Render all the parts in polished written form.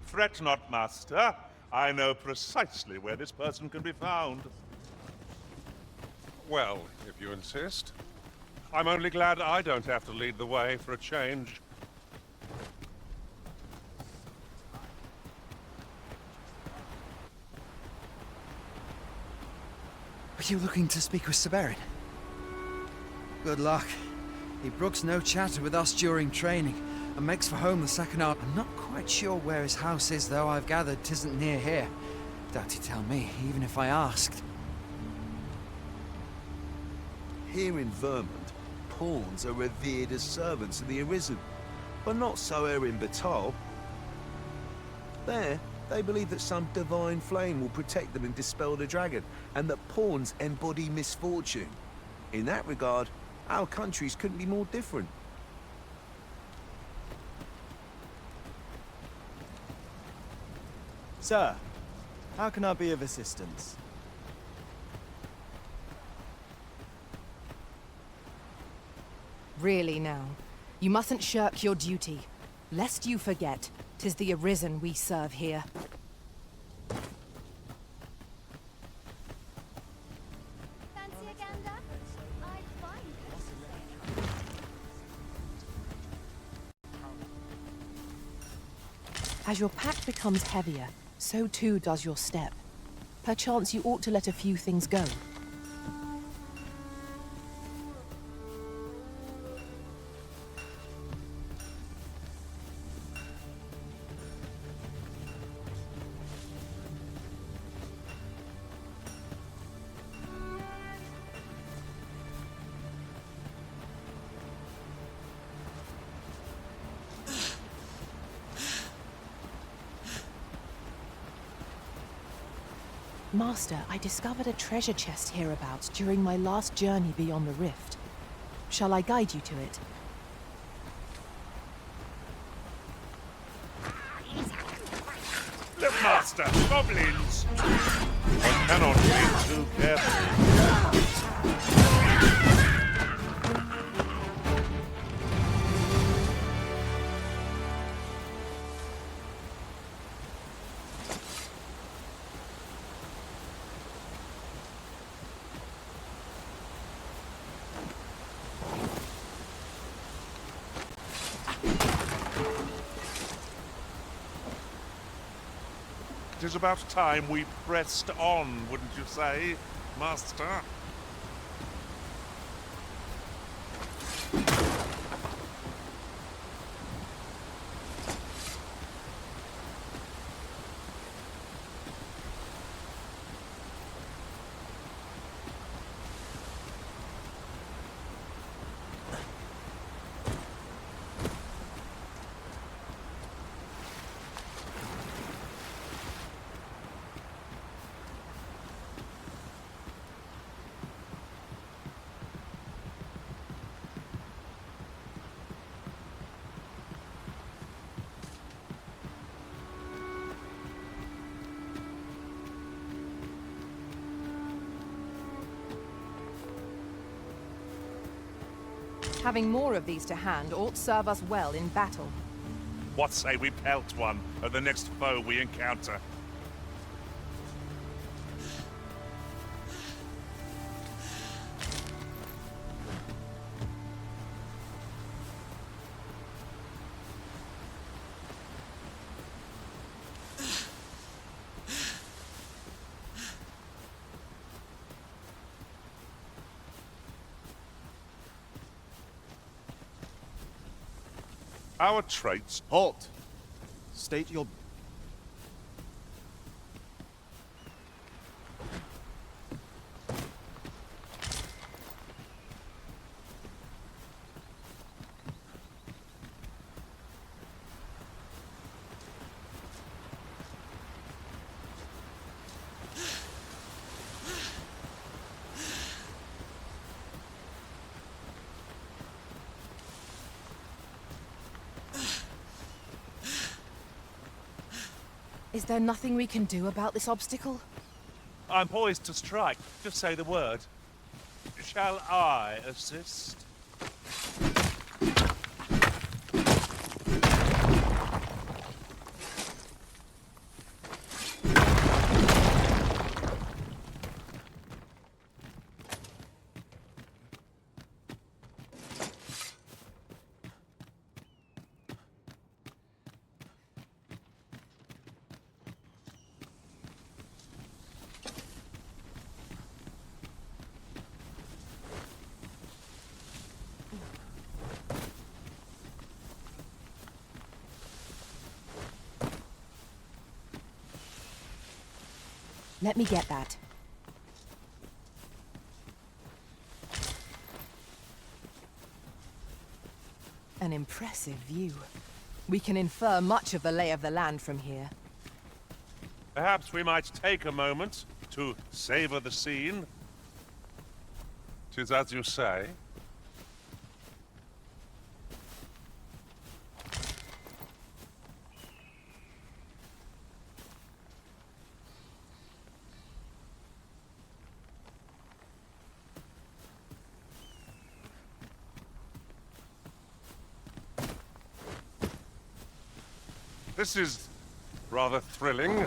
Fret not, Master. I know precisely where this person can be found. Well, if you insist. I'm only glad I don't have to lead the way for a change. Are you looking to speak with Severin? Good luck. He brooks no chatter with us during training, and makes for home the second hour. I'm not quite sure where his house is, though I've gathered 'tisn't near here. Doubt he'd tell me, even if I asked. Here in Vermont, pawns are revered as servants of the Arisen, but not so here in Batal. There, they believe that some divine flame will protect them and dispel the dragon, and that pawns embody misfortune. In that regard, our countries couldn't be more different. Sir, how can I be of assistance? Really now, you mustn't shirk your duty. Lest you forget, 'tis the Arisen we serve here. Fancy a gander? I'd find As your pack becomes heavier, so too does your step. Perchance you ought to let a few things go. Master, I discovered a treasure chest hereabouts during my last journey beyond the rift. Shall I guide you to it? Look, Master! Goblins! One cannot be too careful. It is about time we pressed on, wouldn't you say, Master? Having more of these to hand ought serve us well in battle. What say we pelt one of the next foe we encounter? Our traits. Halt! State your... Is there nothing we can do about this obstacle? I'm poised to strike. Just say the word. Shall I assist? Let me get that. An impressive view. We can infer much of the lay of the land from here. Perhaps we might take a moment to savor the scene. 'Tis as you say. This is rather thrilling.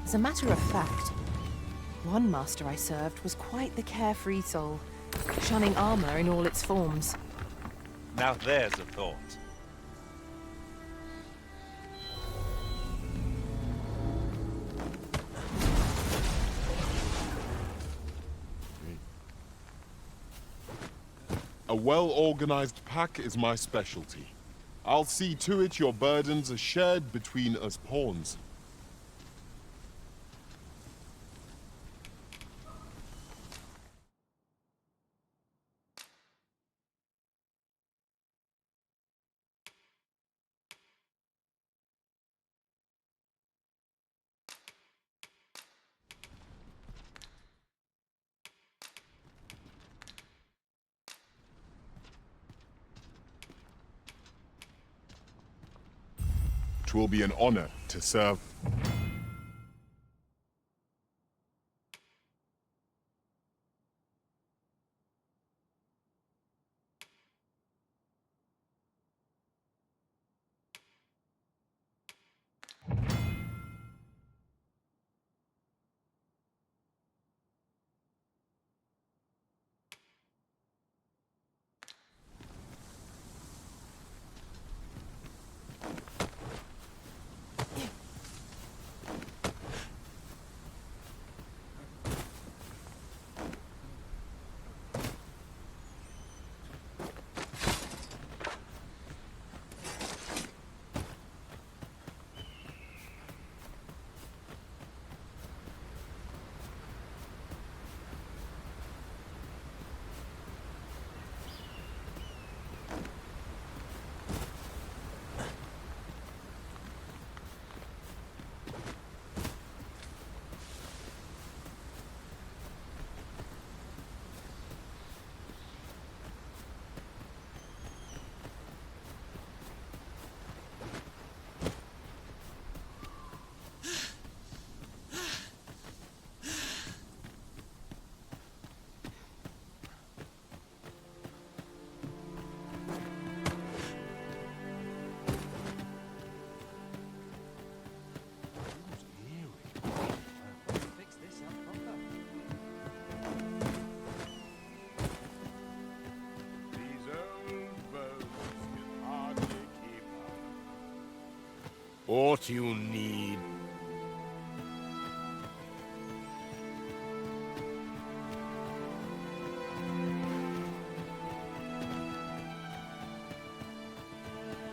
As a matter of fact, one master I served was quite the carefree soul, shunning armor in all its forms. Now there's a thought. A well-organized pack is my specialty. I'll see to it your burdens are shared between us pawns. 'Twill be an honor to serve. What you need.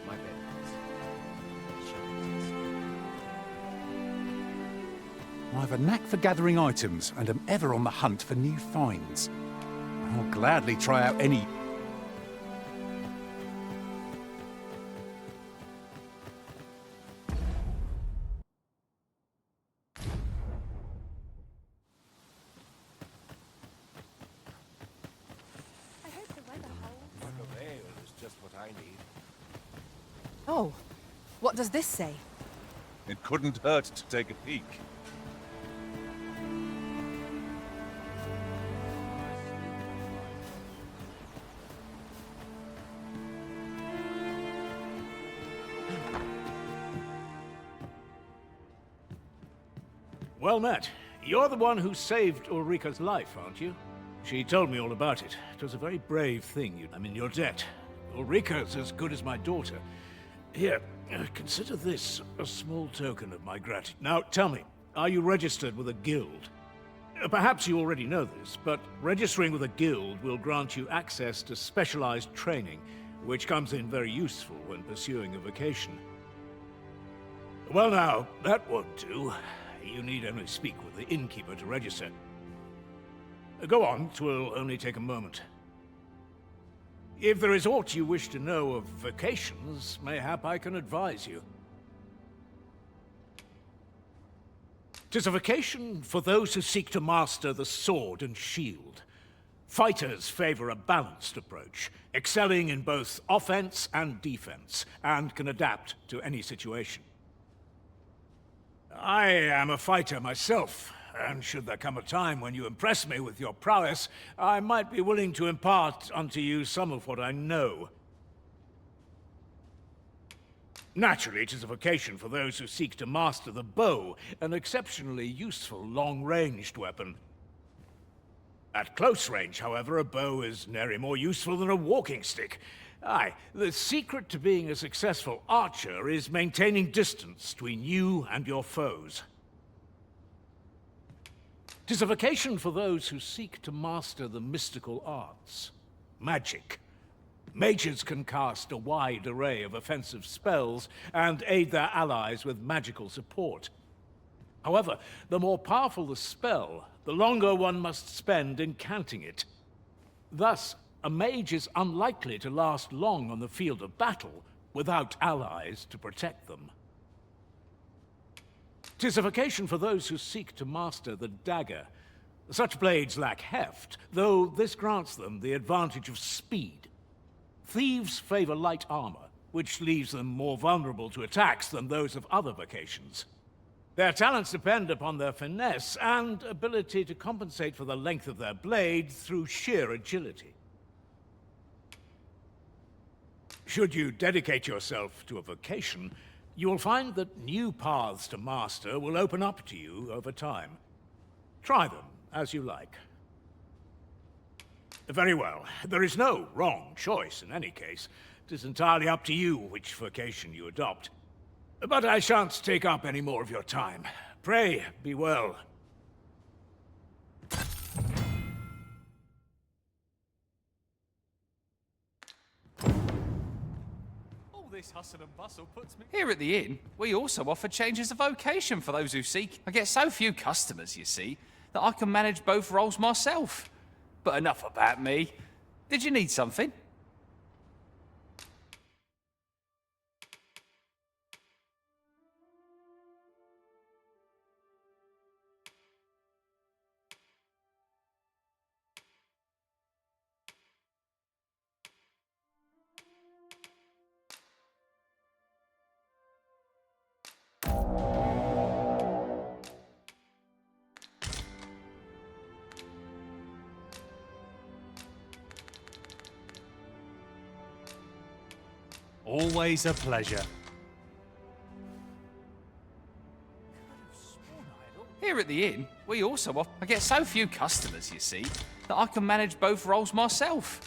My bed. I have a knack for gathering items and am ever on the hunt for new finds. I'll gladly try out any... I hope the weather holds. A veil is just what I need. Oh, what does this say? It couldn't hurt to take a peek. Well met. You're the one who saved Ulrika's life, aren't you? She told me all about it. It was a very brave thing. I'm in your debt. Ulrika's as good as my daughter. Here, consider this a small token of my gratitude. Now, tell me, are you registered with a guild? Perhaps you already know this, but registering with a guild will grant you access to specialized training, which comes in very useful when pursuing a vocation. Well now, that won't do. You need only speak with the innkeeper to register. Go on, 'twill only take a moment. If there is aught you wish to know of vocations, mayhap I can advise you. 'Tis a vocation for those who seek to master the sword and shield. Fighters favor a balanced approach, excelling in both offense and defense, and can adapt to any situation. I am a fighter myself, and should there come a time when you impress me with your prowess, I might be willing to impart unto you some of what I know. Naturally, it is a vocation for those who seek to master the bow, an exceptionally useful long-ranged weapon. At close range, however, a bow is nary more useful than a walking stick. Aye, the secret to being a successful archer is maintaining distance between you and your foes. 'Tis a vocation for those who seek to master the mystical arts. Magic. Mages can cast a wide array of offensive spells and aid their allies with magical support. However, the more powerful the spell, the longer one must spend incanting it. Thus, a mage is unlikely to last long on the field of battle without allies to protect them. 'Tis a vocation for those who seek to master the dagger. Such blades lack heft, though this grants them the advantage of speed. Thieves favor light armor, which leaves them more vulnerable to attacks than those of other vocations. Their talents depend upon their finesse and ability to compensate for the length of their blade through sheer agility. Should you dedicate yourself to a vocation, you will find that new paths to master will open up to you over time. Try them as you like. Very well. There is no wrong choice in any case. It is entirely up to you which vocation you adopt. But I shan't take up any more of your time. Pray, be well. All this hustle and bustle puts me... Here at the inn, we also offer changes of vocation for those who seek. I get so few customers, you see, that I can manage both roles myself. But enough about me. Did you need something? Always a pleasure. Here at the inn, we also offer... I get so few customers, you see, that I can manage both roles myself.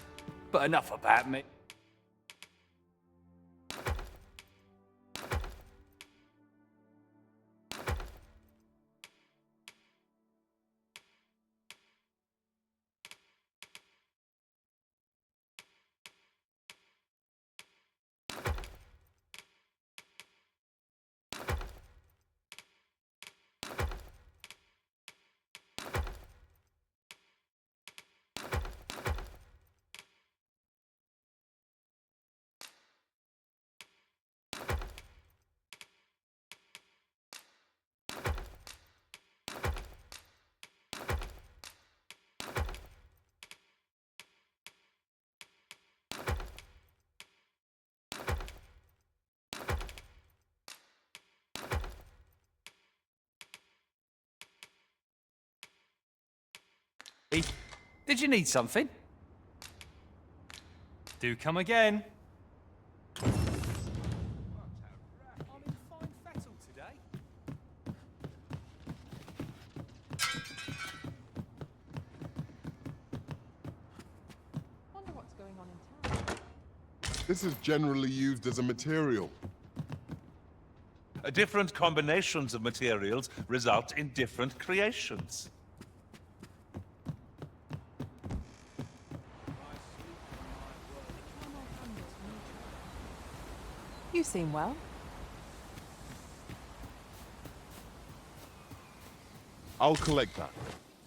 But enough about me. Did you need something? Do come again. I'm in fine fettle today. This is generally used as a material. Different combinations of materials result in different creations. You seem well. I'll collect that.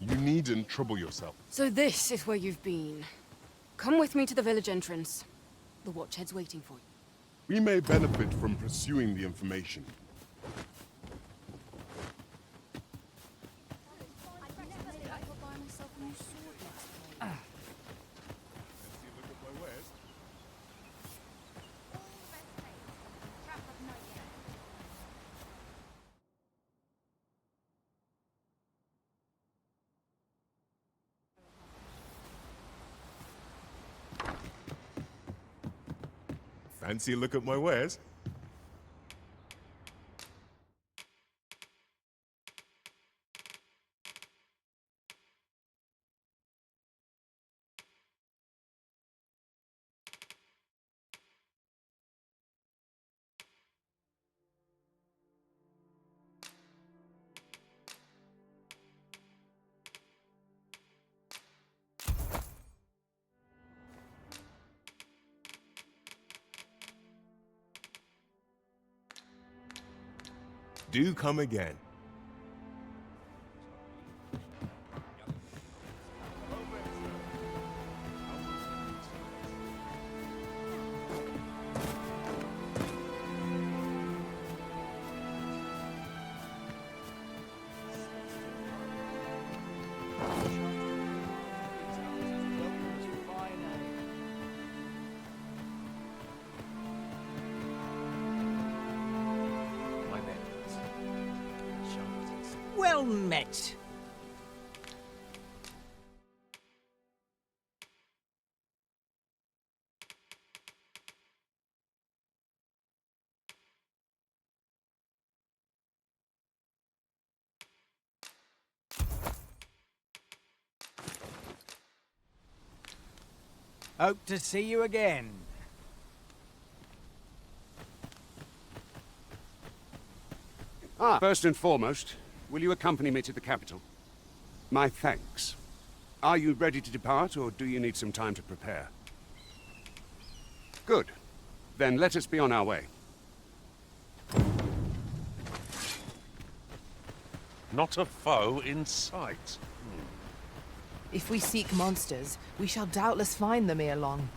You needn't trouble yourself. So this is where you've been. Come with me to the village entrance. The Watchhead's waiting for you. We may benefit from pursuing the information. Fancy a look at my wares? Do come again. Well met. Hope to see you again. First and foremost, will you accompany me to the capital? My thanks. Are you ready to depart, or do you need some time to prepare? Good. Then let us be on our way. Not a foe in sight. If we seek monsters, we shall doubtless find them ere long.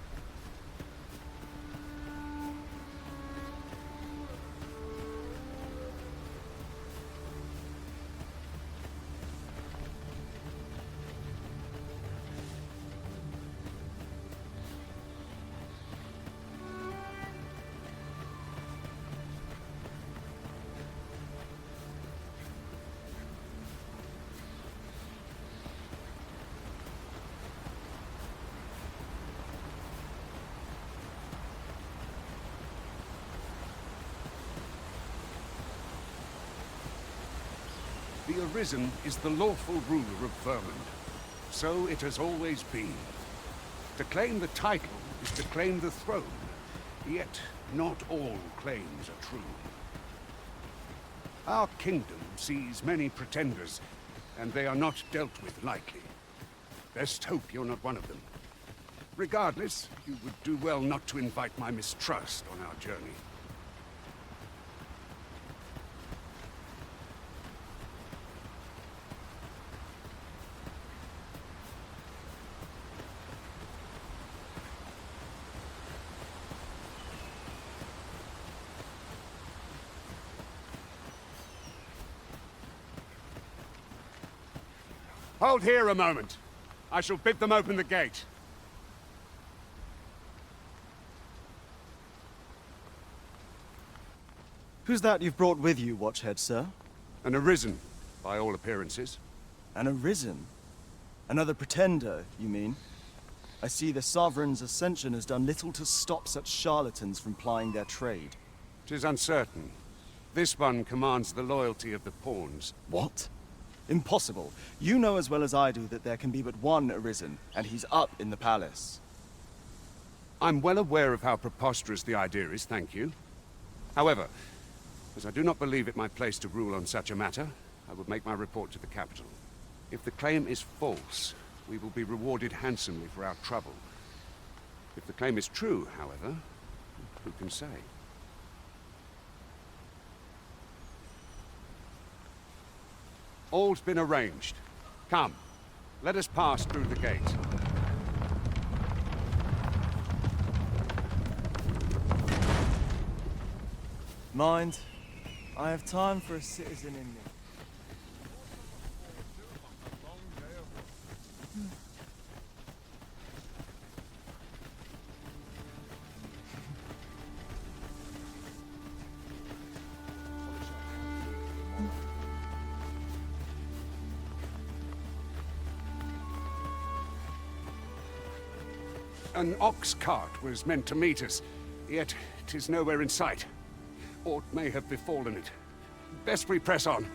The Arisen is the lawful ruler of Vernworth. So it has always been. To claim the title is to claim the throne. Yet, not all claims are true. Our kingdom sees many pretenders, and they are not dealt with lightly. Best hope you're not one of them. Regardless, you would do well not to invite my mistrust on our journey. Hold here a moment. I shall bid them open the gate. Who's that you've brought with you, Watchhead, sir? An Arisen, by all appearances. An Arisen? Another pretender, you mean? I see the Sovereign's ascension has done little to stop such charlatans from plying their trade. 'Tis uncertain. This one commands the loyalty of the pawns. What? Impossible. You know as well as I do that there can be but one Arisen, and he's up in the palace. I'm well aware of how preposterous the idea is, thank you. However, as I do not believe it my place to rule on such a matter, I would make my report to the capital. If the claim is false, we will be rewarded handsomely for our trouble. If the claim is true, however, who can say? All's been arranged. Come, let us pass through the gate. Mind, I have time for a citizen in me. An ox cart was meant to meet us, yet 'tis nowhere in sight. Aught may have befallen it. Best we press on.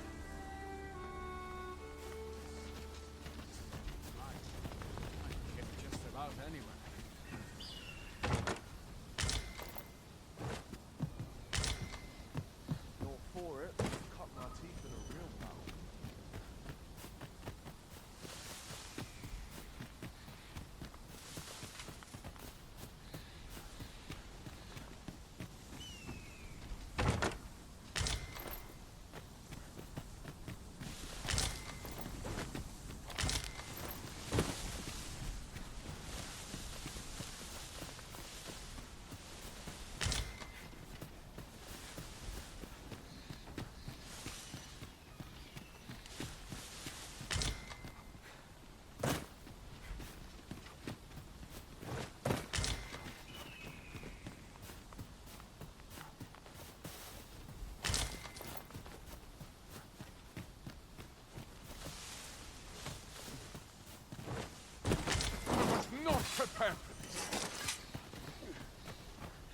Not prepared for this.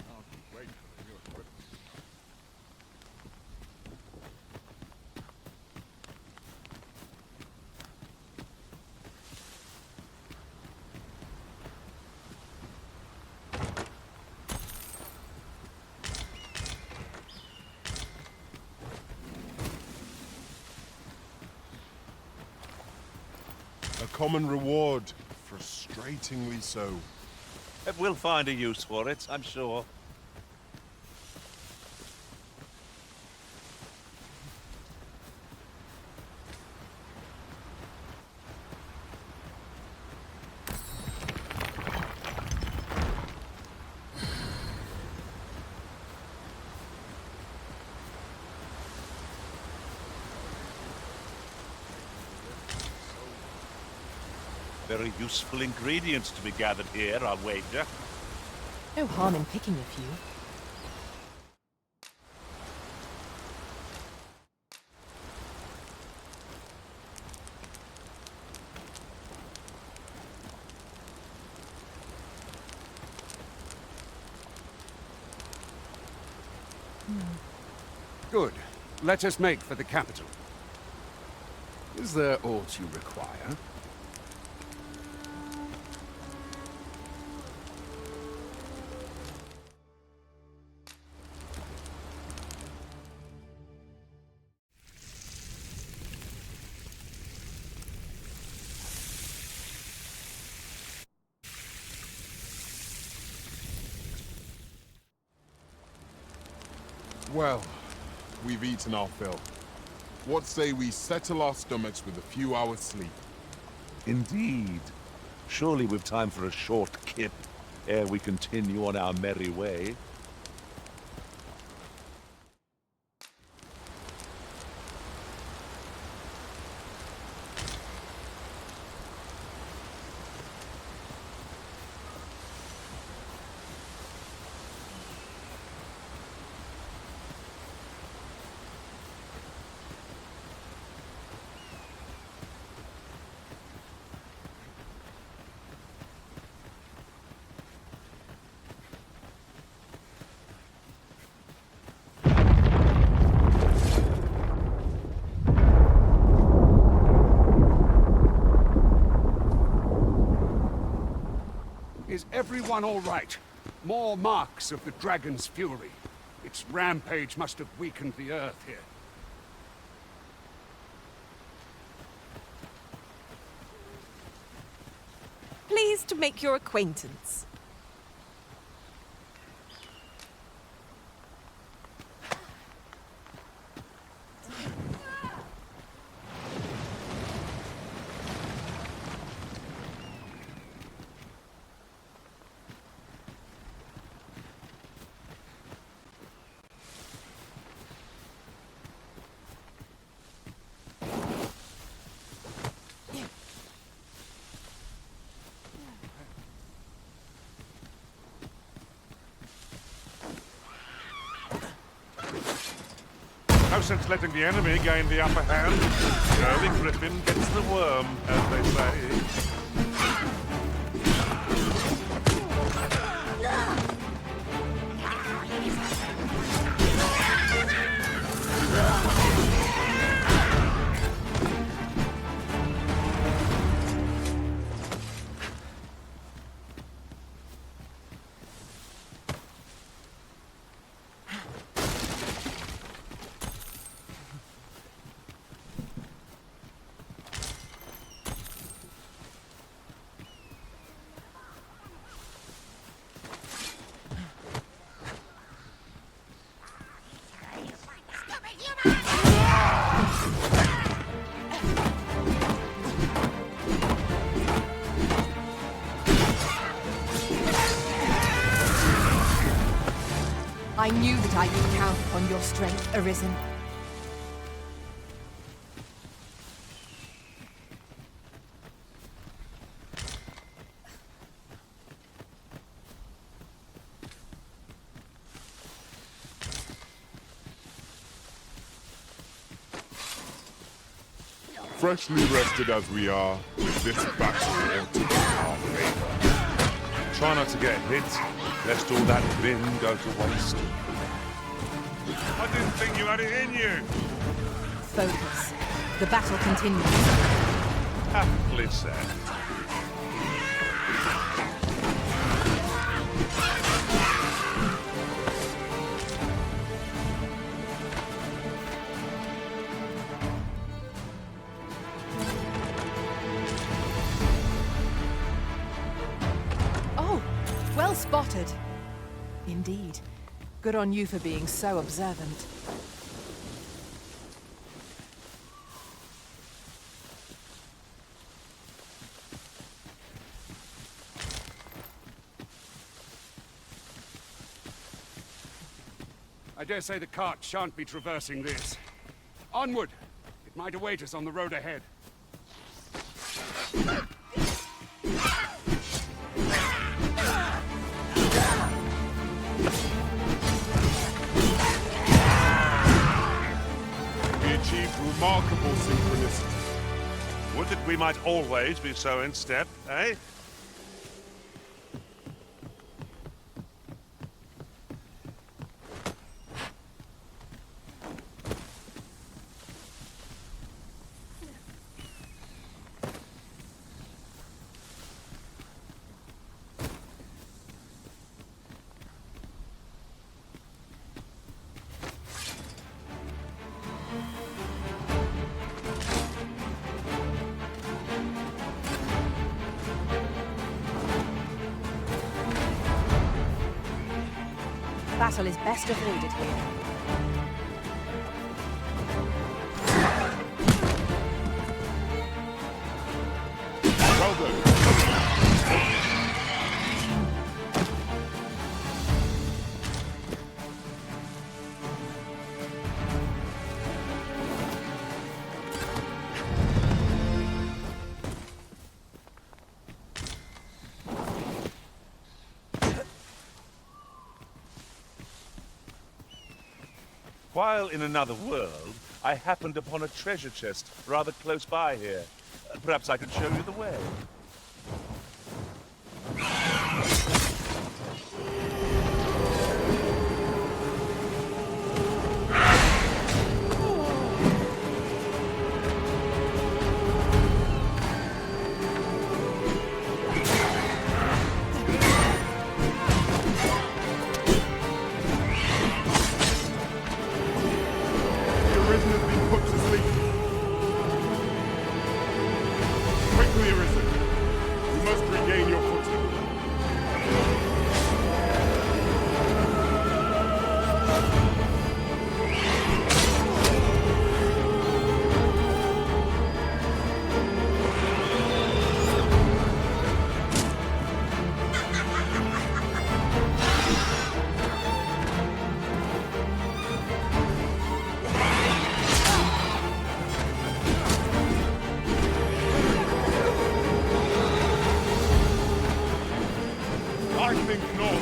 I'll wait for the new equipment. A common reward. Frustratingly so. We'll find a use for it, I'm sure. Very useful ingredients to be gathered here, I'll wager. No harm in picking a few. Good. Let us make for the capital. Is there aught you require? Well, we've eaten our fill. What say we settle our stomachs with a few hours' sleep? Indeed. Surely we've time for a short kip ere we continue on our merry way. Is everyone all right? More marks of the dragon's fury. Its rampage must have weakened the earth here. Pleased to make your acquaintance. No sense letting the enemy gain the upper hand. Early Griffin gets the worm, as they say. I knew that I could count upon your strength, Arisen. Freshly rested as we are, this battle ought to be our favor. Try not to get hit, lest all that vim go to waste. I didn't think you had it in you. Focus. The battle continues. Aptly said. Oh, well spotted. Indeed. Good on you for being so observant. I dare say the cart shan't be traversing this. Onward! It might await us on the road ahead. We achieved remarkable synchronicity. Would that we might always be so in step, eh? Battle is best avoided here. Well done. While in another world, I happened upon a treasure chest rather close by here. Perhaps I could show you the way. definitely put to sleep. Quickly, Arisen. You must regain your footing. I think not.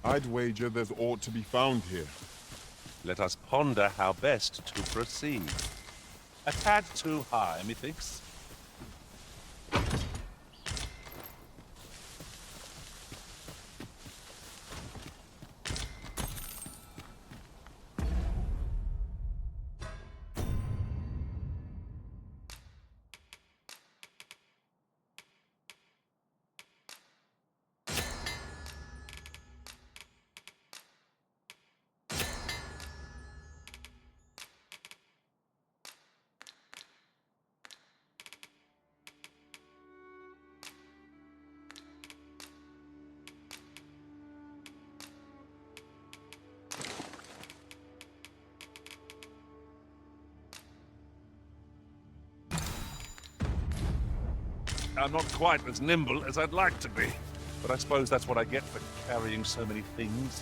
I'd wager there's aught to be found here. Let us ponder how best to proceed. A tad too high, methinks. I'm not quite as nimble as I'd like to be, but I suppose that's what I get for carrying so many things.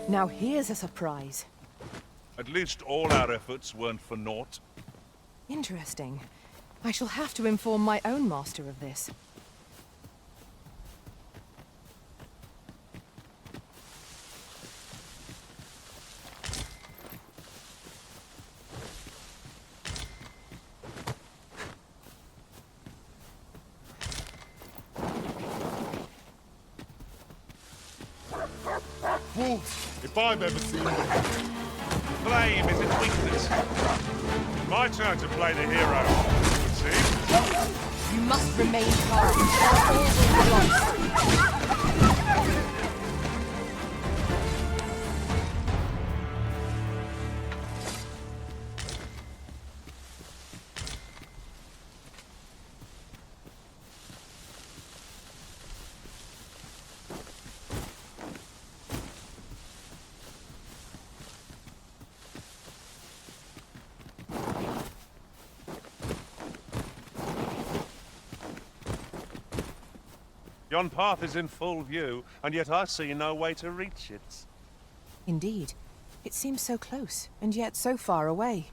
Now here's a surprise. At least all our efforts weren't for naught. Interesting. I shall have to inform my own master of this. Wolves, if I've ever seen them. Flame is its weakness. My turn to play the hero, it would seem. You must remain calm, or all will be lost. Yon path is in full view, and yet I see no way to reach it. Indeed. It seems so close, and yet so far away.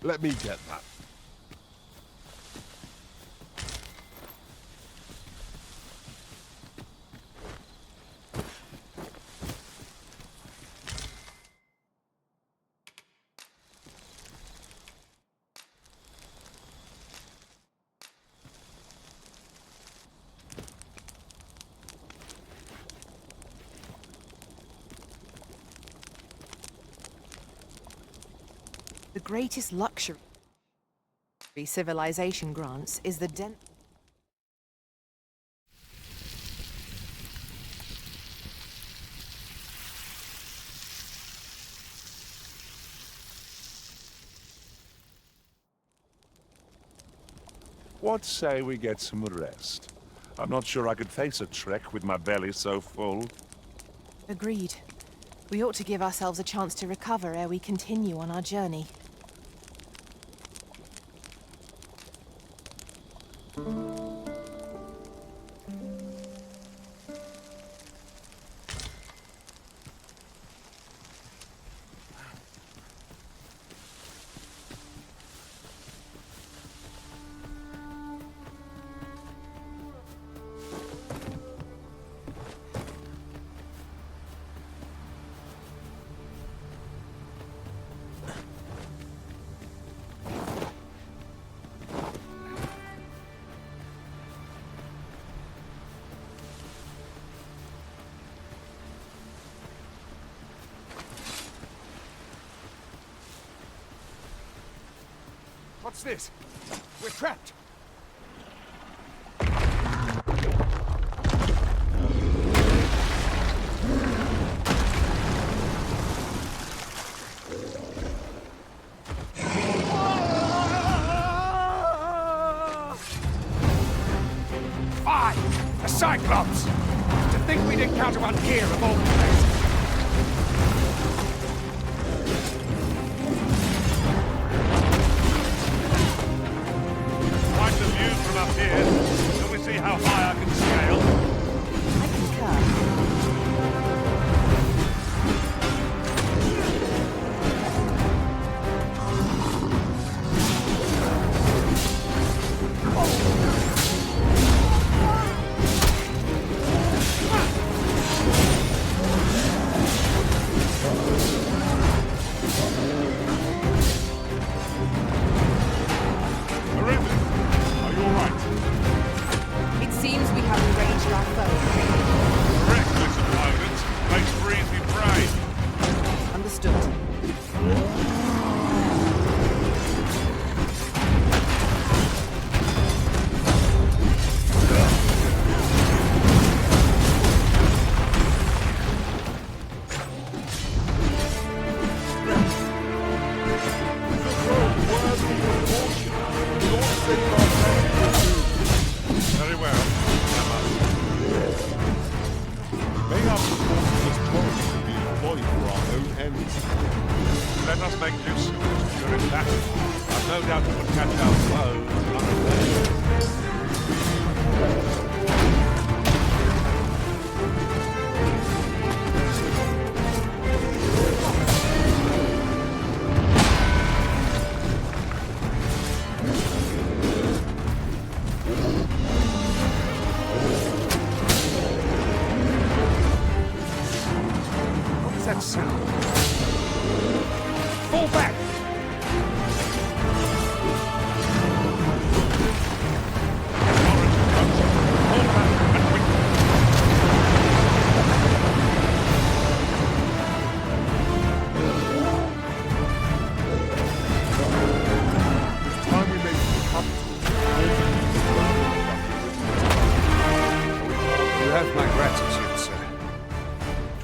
Let me get that. The greatest luxury civilization grants is the What say we get some rest? I'm not sure I could face a trek with my belly so full. Agreed. We ought to give ourselves a chance to recover ere we continue on our journey. What's this? We're trapped! Fine! A Cyclops! To think we'd encounter one here of all places! From up here, shall we see how high I can scale? I concur. Let us make use of this during that. I've no doubt it would catch our foes unaware. What does that sound? Fall back!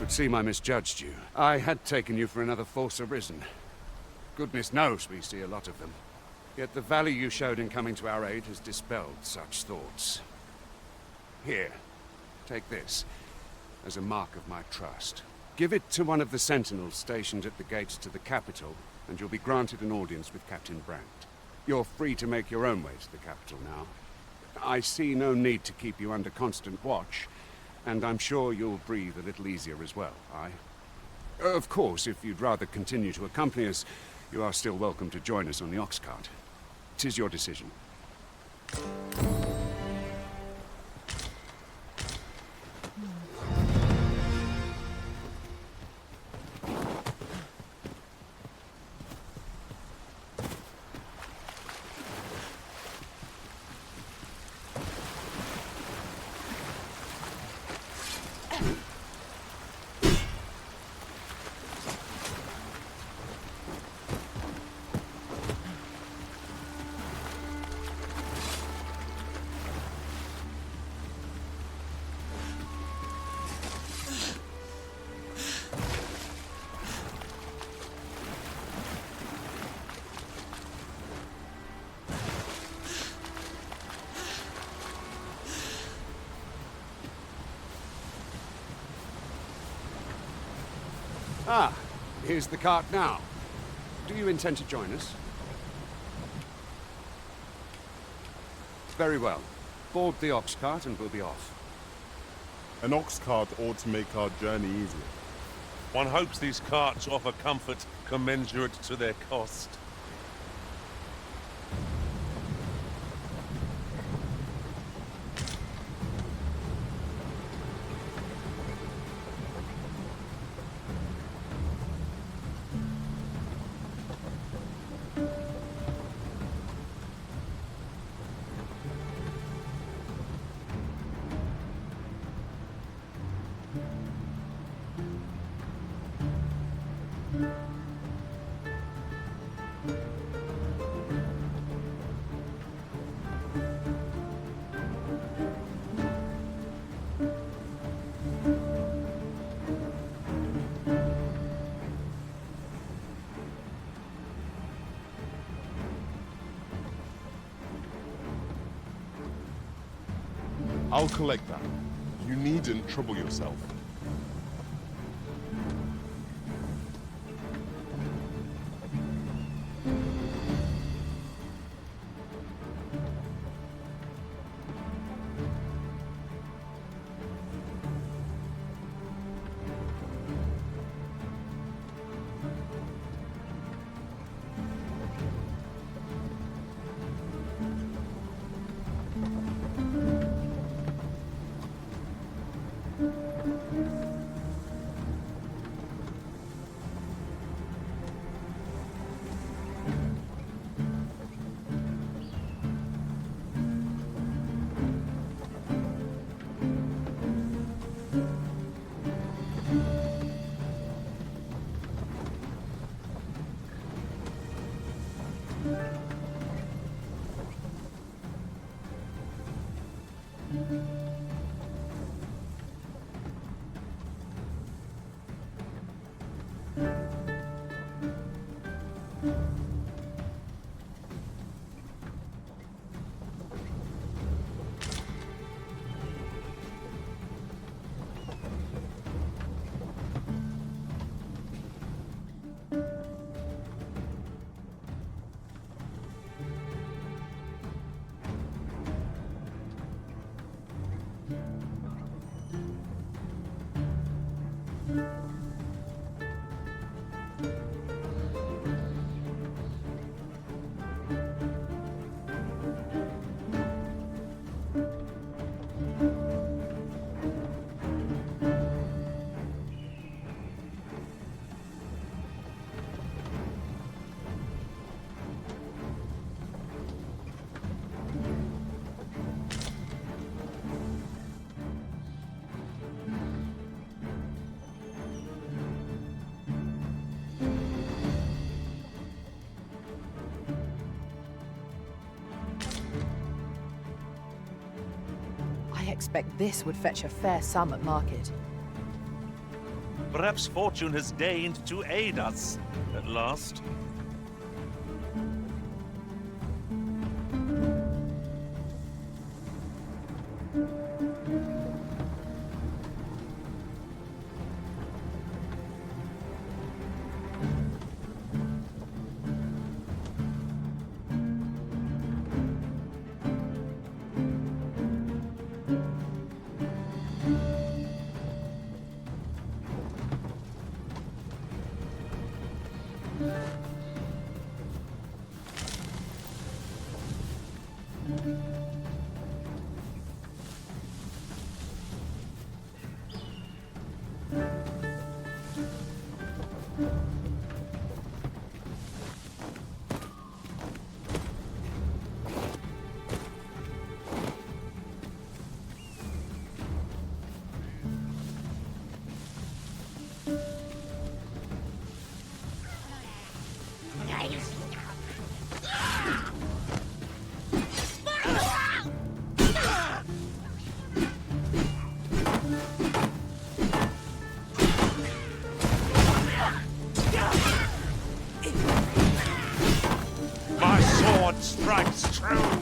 Seem I misjudged you. I had taken you for another Force Arisen. Goodness knows we see a lot of them. Yet the value you showed in coming to our aid has dispelled such thoughts. Here, take this, as a mark of my trust. Give it to one of the sentinels stationed at the gates to the capital, and you'll be granted an audience with Captain Brandt. You're free to make your own way to the capital now. I see no need to keep you under constant watch, and I'm sure you'll breathe a little easier as well, aye? Of course, if you'd rather continue to accompany us, you are still welcome to join us on the ox cart. 'Tis your decision. Ah, here's the cart now. Do you intend to join us? Very well. Board the ox cart and we'll be off. An ox cart ought to make our journey easier. One hopes these carts offer comfort commensurate to their cost. I'll collect that. You needn't trouble yourself. I expect this would fetch a fair sum at market. Perhaps fortune has deigned to aid us at last. My sword strikes true!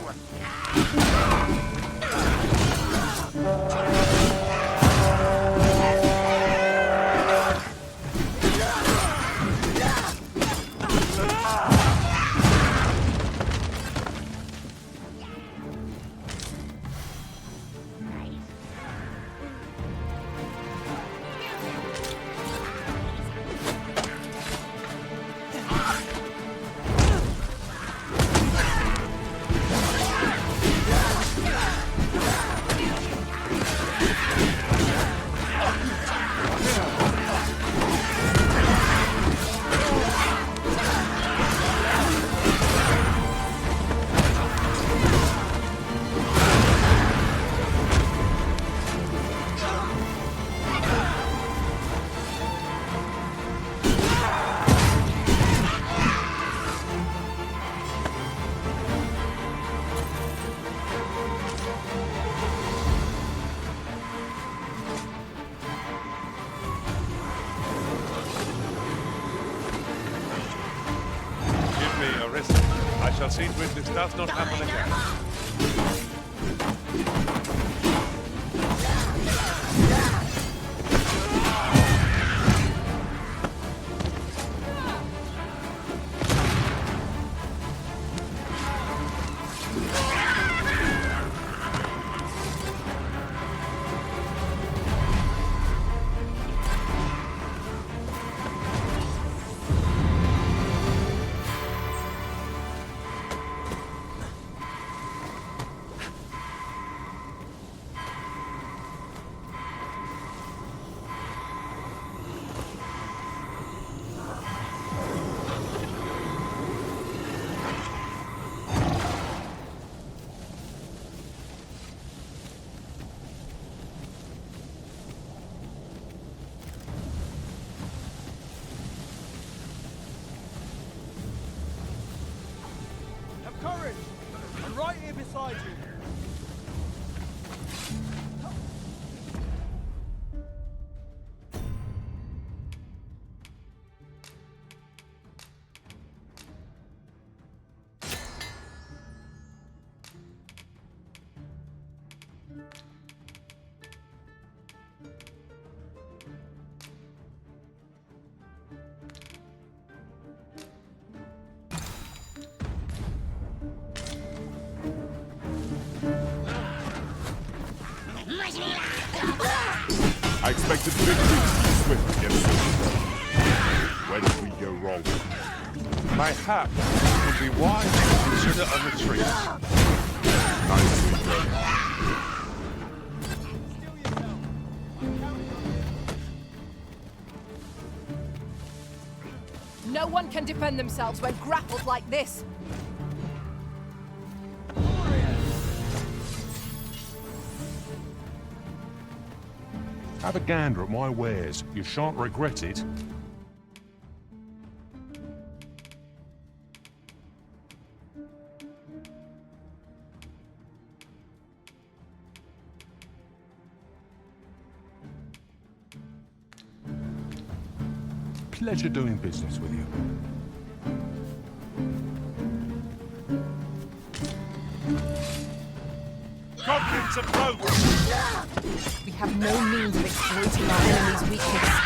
I shall see to it this does not happen again. Courage! I'm right here beside you. I expected victory to be swift against this. Where did we go wrong? Mayhap it would be wise to consider a retreat. Nicely done. No one can defend themselves when grappled like this. Have a gander at my wares. You shan't regret it. Pleasure doing business with you. Goblins approach! We have no means of exploiting our enemy's weakness.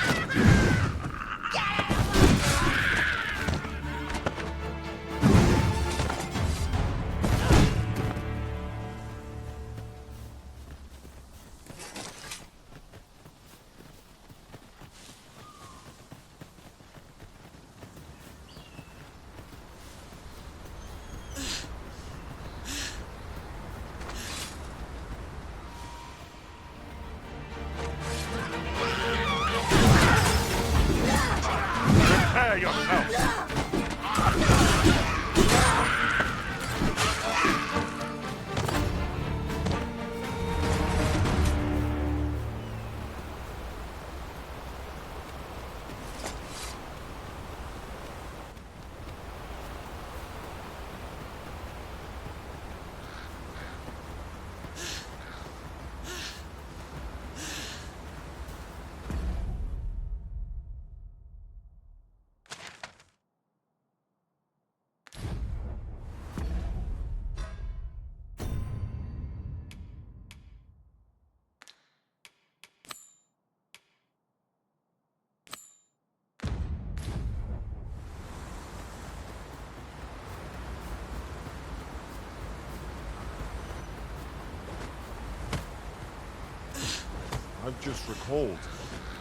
I've just recalled.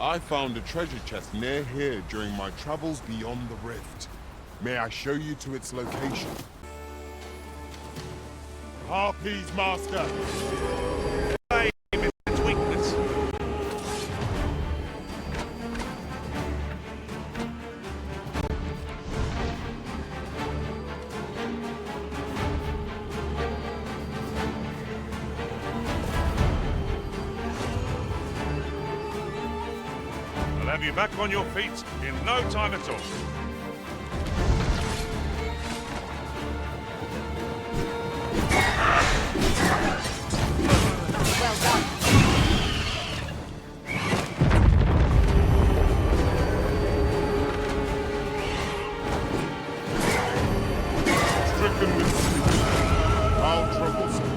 I found a treasure chest near here during my travels beyond the rift. May I show you to its location? Harpies, Master! Blame is its weakness. I'll have you back on your feet in no time at all. Well done. Stricken with sleep. How troublesome.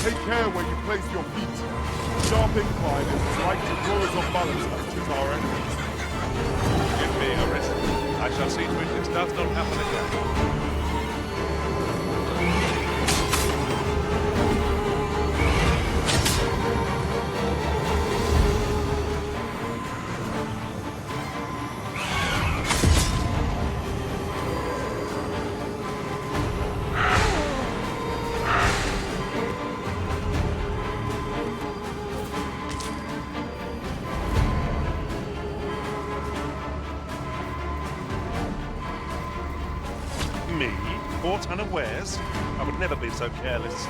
Take care where you place your feet. Sharp incline is as like to throw us off balance as our enemies. Give me a risk. I shall see to it this does not happen again. Me? Caught unawares? I would never be so careless.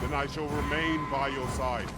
Then I shall remain by your side.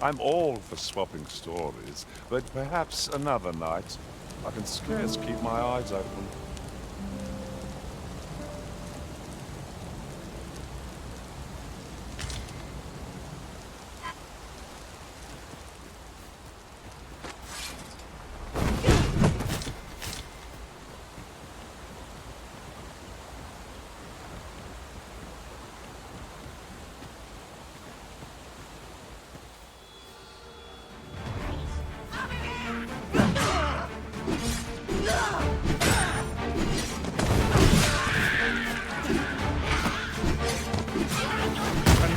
I'm all for swapping stories, but perhaps another night. I can scarce keep my eyes open.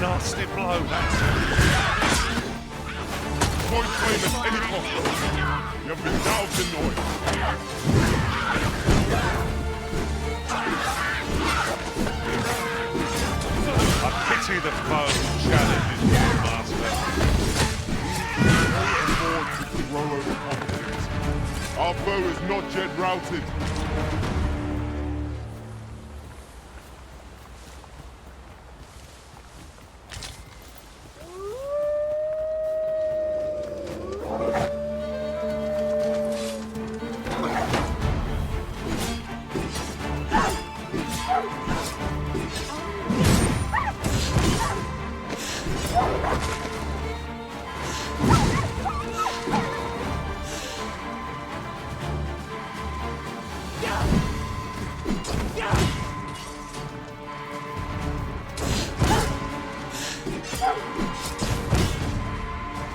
Nasty blow, that's avoid flame at any cost. You have been doused in oil. I pity the foe who challenges my master. Our foe is not yet routed.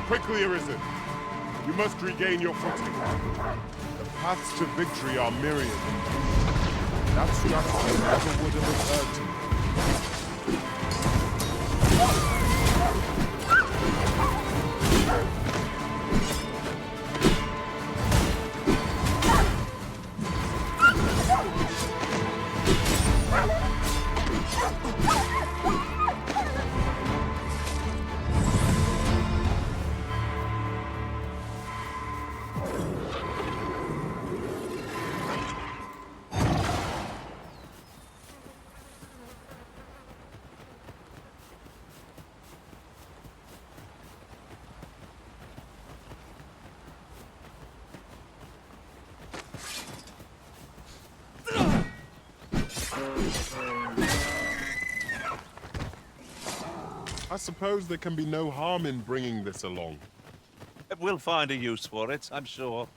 Quickly, Arisen. You must regain your footing. The paths to victory are myriad. That strategy never would have occurred to me. I suppose there can be no harm in bringing this along. We'll find a use for it, I'm sure.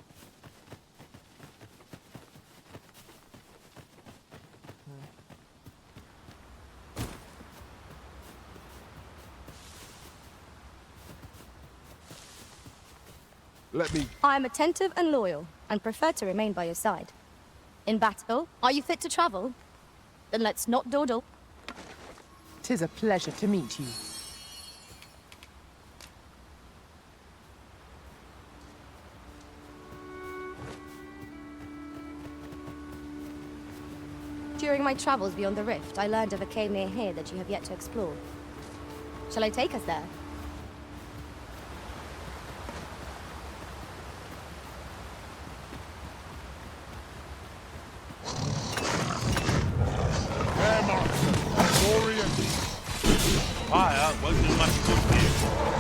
Let me... I'm attentive and loyal, and prefer to remain by your side. In battle, are you fit to travel? Then let's not dawdle. 'Tis a pleasure to meet you. During my travels beyond the rift, I learned of a cave near here that you have yet to explore. Shall I take us there? Fire won't do much good here.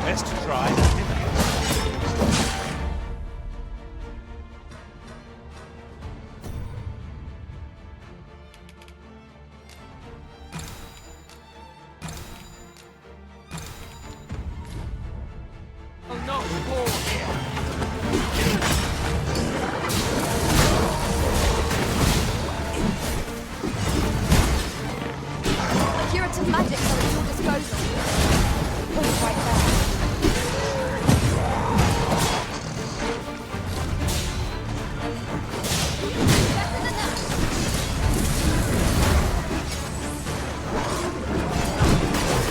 Best to try. Oh no, more here. Curative magics are at your disposal. Put right there.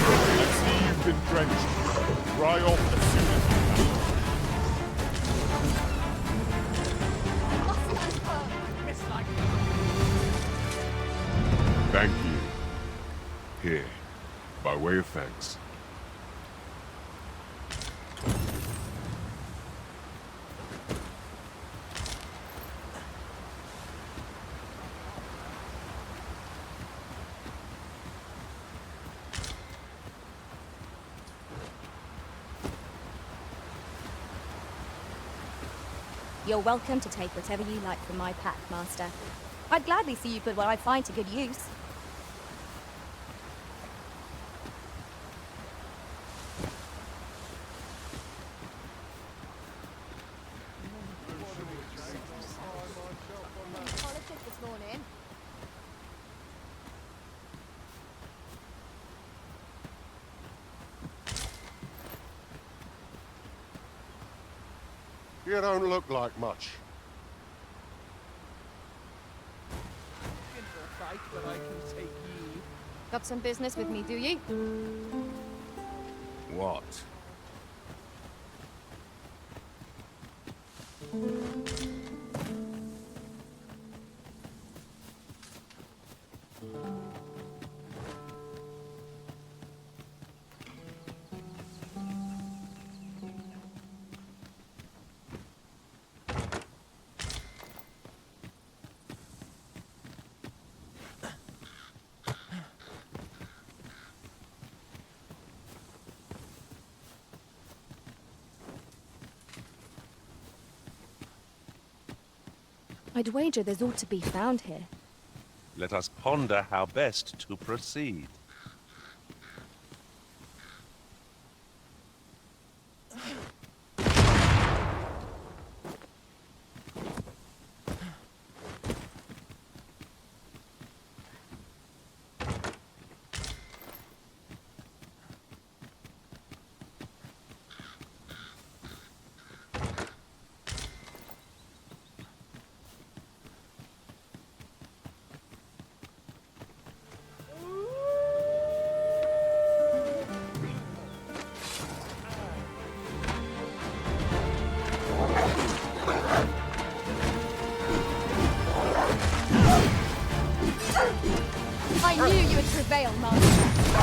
I see you've been drenched. Dry off as soon as you can. Thank you. Here, by way of thanks. You're welcome to take whatever you like from my pack, Master. I'd gladly see you put what I find to good use. Politics this morning. You don't look like much. Got some business with me, do you? What? I'd wager there's ought to be found here. Let us ponder how best to proceed. I knew you would prevail, Master. I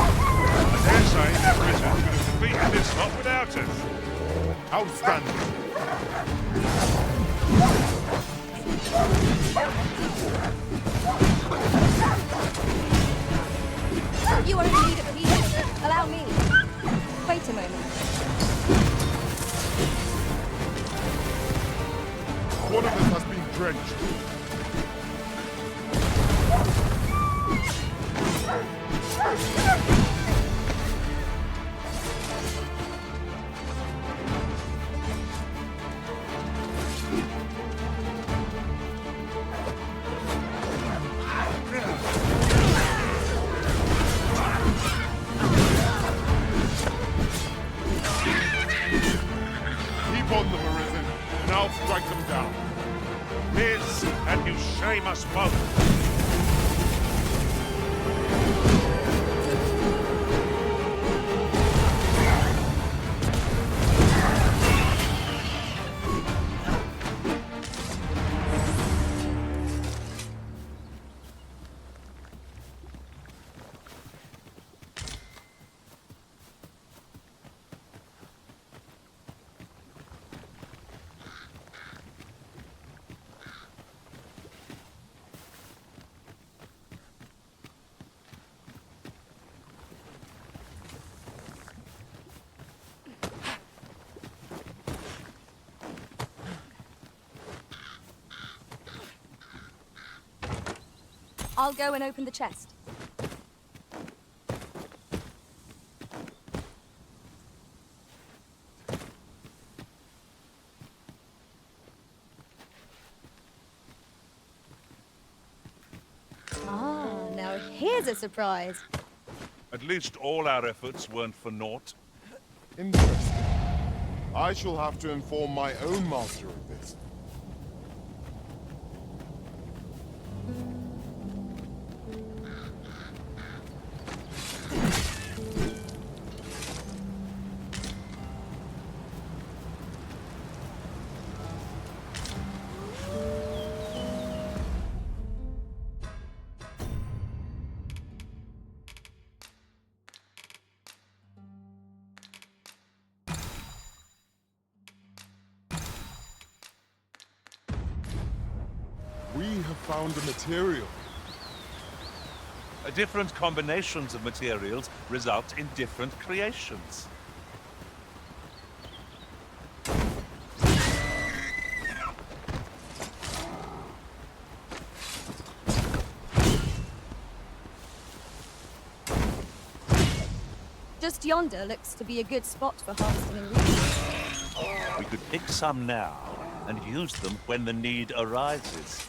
dare say that wizard could have defeated this lot without us. Outstanding. You are in need of healing. Allow me. Wait a moment. One of us has been drenched. Keep on them, Arisen, and I'll strike them down. Liz, and you shame us both. I'll go and open the chest. Ah, now here's a surprise. At least all our efforts weren't for naught. Interesting. I shall have to inform my own master of this. We have found a material. Different combinations of materials result in different creations. Just yonder looks to be a good spot for harvesting ingredients. We could pick some now and use them when the need arises.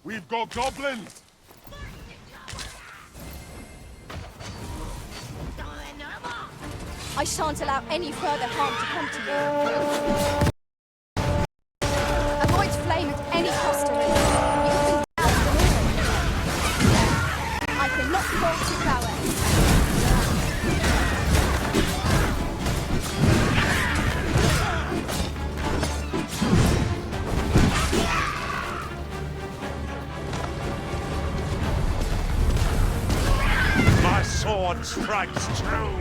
We've got goblins! I shan't allow any further harm to come to you. Avoid flame at any cost, Arena. You can douse the movement. I cannot fault your prowess. My sword strikes true!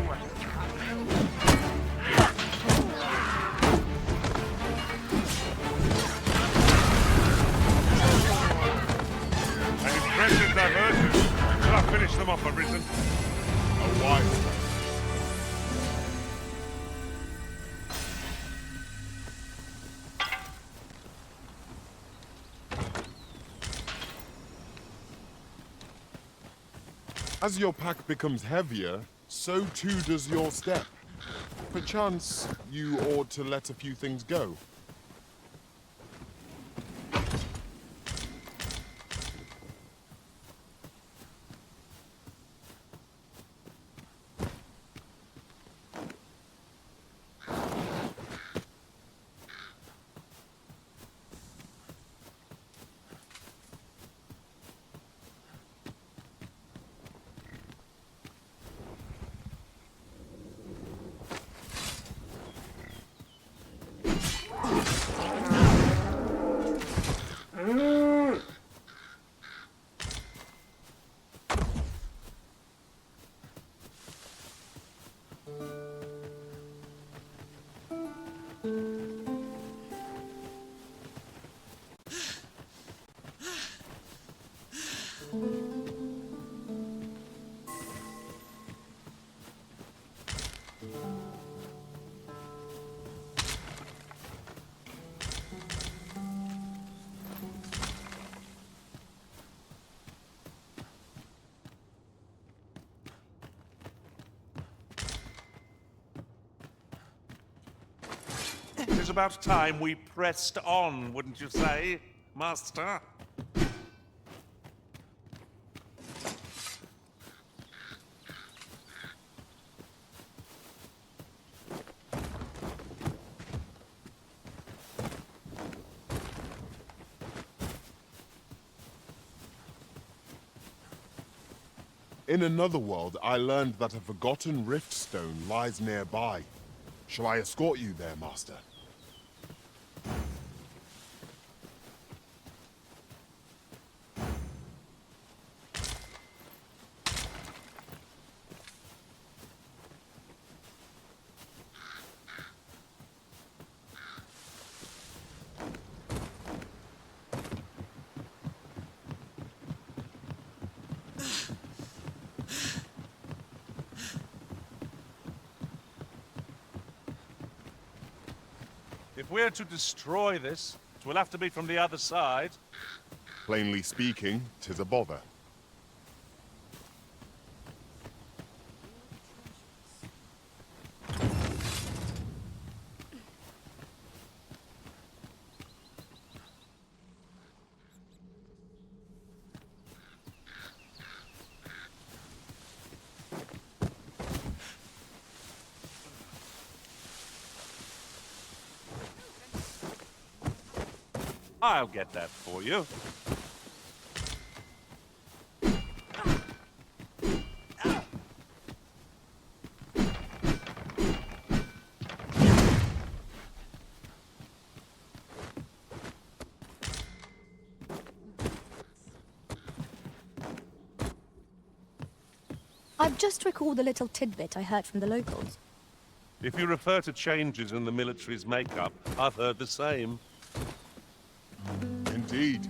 An impressive diversion. Shall I finish them off, Arisen? A wise man. As your pack becomes heavier, so too does your step. Perchance, you ought to let a few things go. It is about time we pressed on, wouldn't you say, Master? In another world, I learned that a forgotten rift stone lies nearby. Shall I escort you there, Master? If we're to destroy this, it will have to be from the other side. Plainly speaking, 'tis a bother. I'll get that for you. I've just recalled a little tidbit I heard from the locals. If you refer to changes in the military's makeup, I've heard the same. Indeed.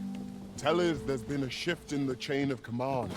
Tell us there's been a shift in the chain of command.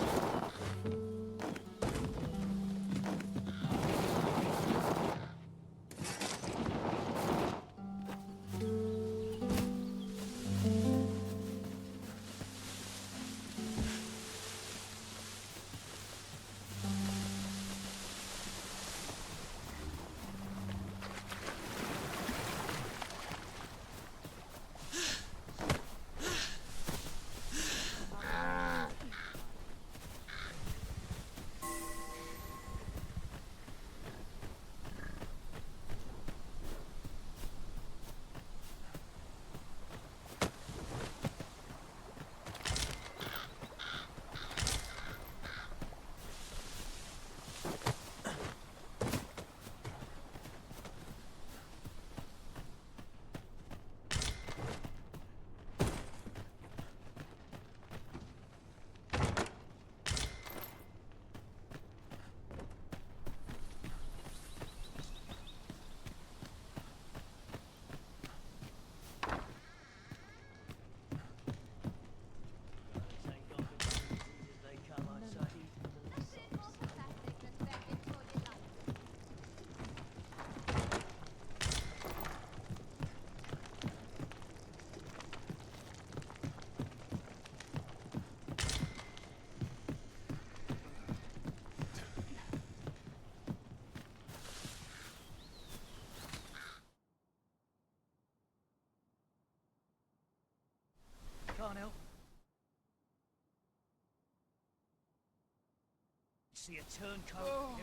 see a turncoat.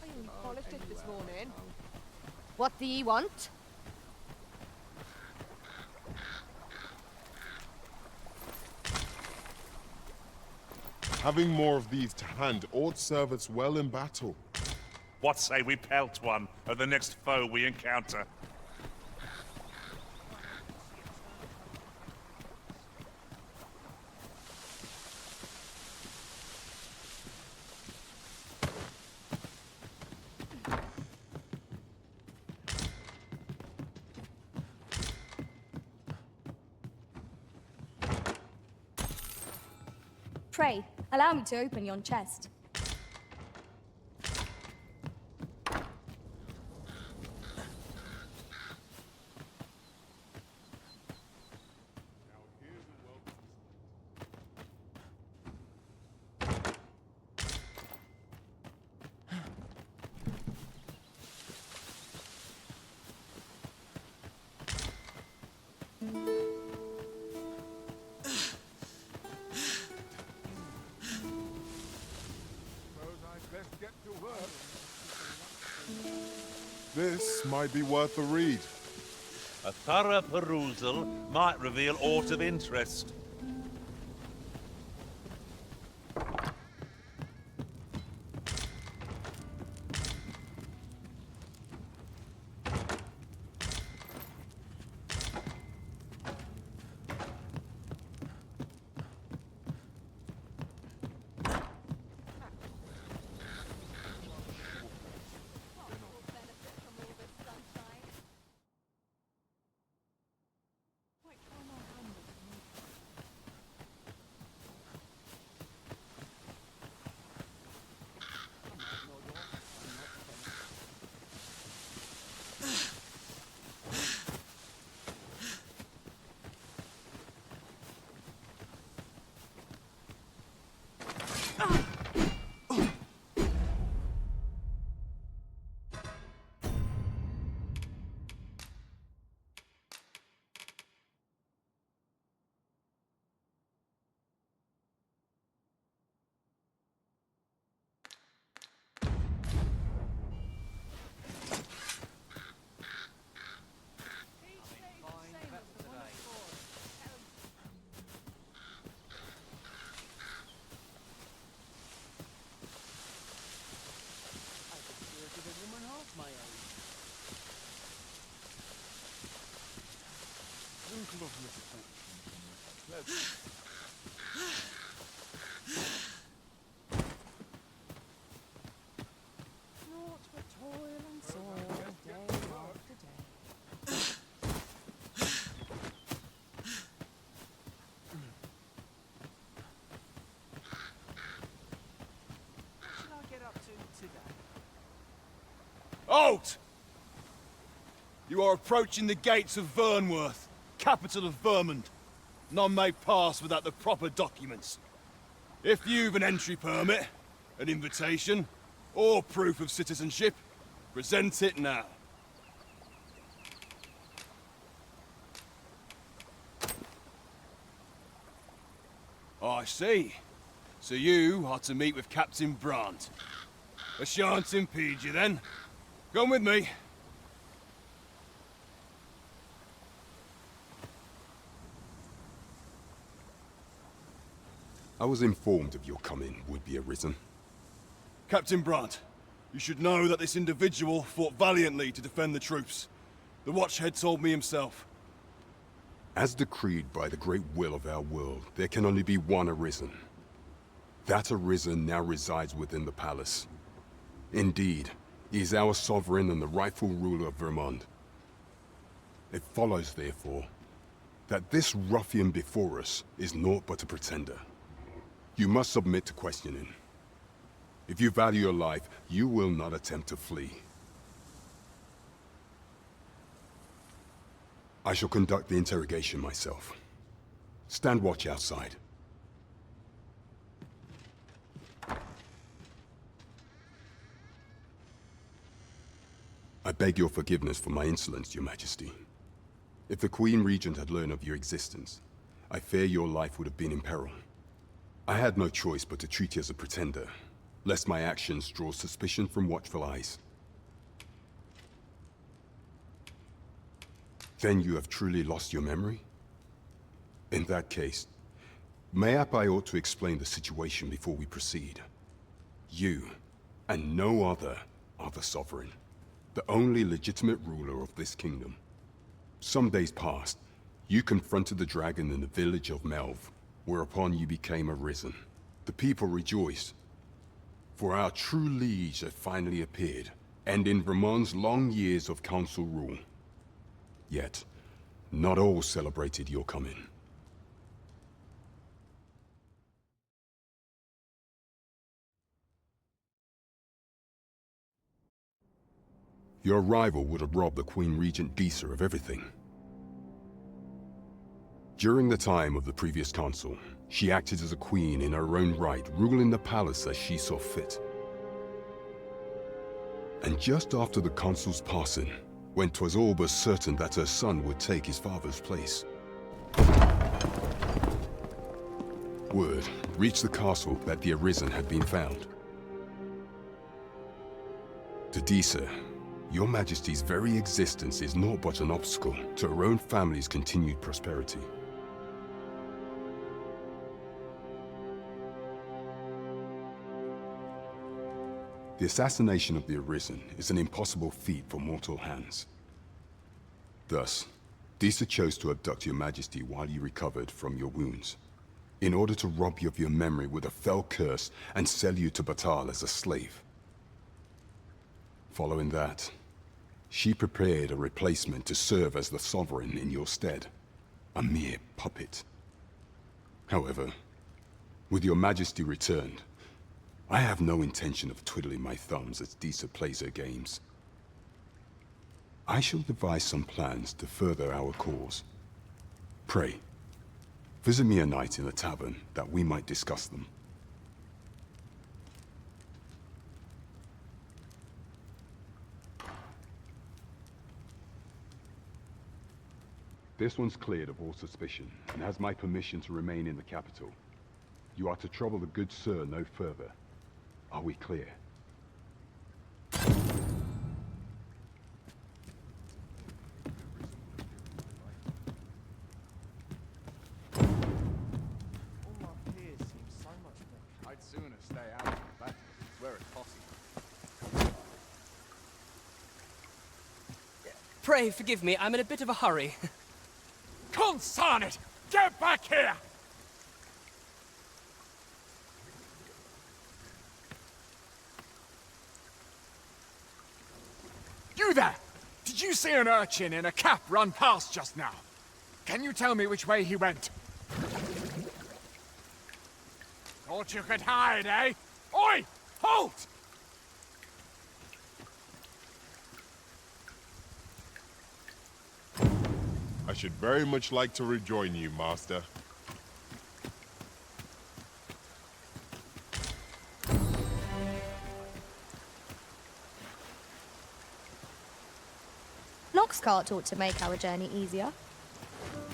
I only polished it this morning. What do ye want? Having more of these to hand ought serve us well in battle. What say we pelt one of the next foe we encounter? Pray, allow me to open yon chest. This might be worth a read. A thorough perusal might reveal aught of interest. Naught but toil and sorrow, day after day. What should I get up to today? Halt! You are approaching the gates of Vernworth, capital of Vermont. None may pass without the proper documents. If you've an entry permit, an invitation, or proof of citizenship, present it now. I see. So you are to meet with Captain Brandt. I shan't impede you then. Come with me. I was informed of your coming would be arisen. Captain Brandt, you should know that this individual fought valiantly to defend the troops. The Watchhead told me himself. As decreed by the great will of our world, there can only be one arisen. That arisen now resides within the palace. Indeed, he is our sovereign and the rightful ruler of Vermont. It follows, therefore, that this ruffian before us is naught but a pretender. You must submit to questioning. If you value your life, you will not attempt to flee. I shall conduct the interrogation myself. Stand watch outside. I beg your forgiveness for my insolence, Your Majesty. If the Queen Regent had learned of your existence, I fear your life would have been in peril. I had no choice but to treat you as a pretender, lest my actions draw suspicion from watchful eyes. Then you have truly lost your memory? In that case, mayhap I ought to explain the situation before we proceed. You, and no other, are the Sovereign, the only legitimate ruler of this kingdom. Some days past, you confronted the dragon in the village of Melv, whereupon you became arisen. The people rejoiced, for our true liege had finally appeared, and in Vermont's long years of council rule. Yet, not all celebrated your coming. Your arrival would have robbed the Queen Regent Disa of everything. During the time of the previous council, she acted as a queen in her own right, ruling the palace as she saw fit. And just after the consul's passing, when 'twas all but certain that her son would take his father's place, word reached the castle that the Arisen had been found. To Disa, Your Majesty's very existence is naught but an obstacle to her own family's continued prosperity. The assassination of the Arisen is an impossible feat for mortal hands. Thus, Disa chose to abduct Your Majesty while you recovered from your wounds, in order to rob you of your memory with a fell curse and sell you to Batal as a slave. Following that, she prepared a replacement to serve as the Sovereign in your stead, a mere puppet. However, with Your Majesty returned, I have no intention of twiddling my thumbs as Disa plays her games. I shall devise some plans to further our cause. Pray, visit me a night in the tavern that we might discuss them. This one's cleared of all suspicion and has my permission to remain in the capital. You are to trouble the good sir no further. Are we clear? I'd sooner stay out of the battle where it's possible. Pray forgive me, I'm in a bit of a hurry. Consign it! Get back here! You there! Did you see an urchin in a cap run past just now? Can you tell me which way he went? Thought you could hide, eh? Oi! Halt! I should very much like to rejoin you, Master. Nox cart ought to make our journey easier.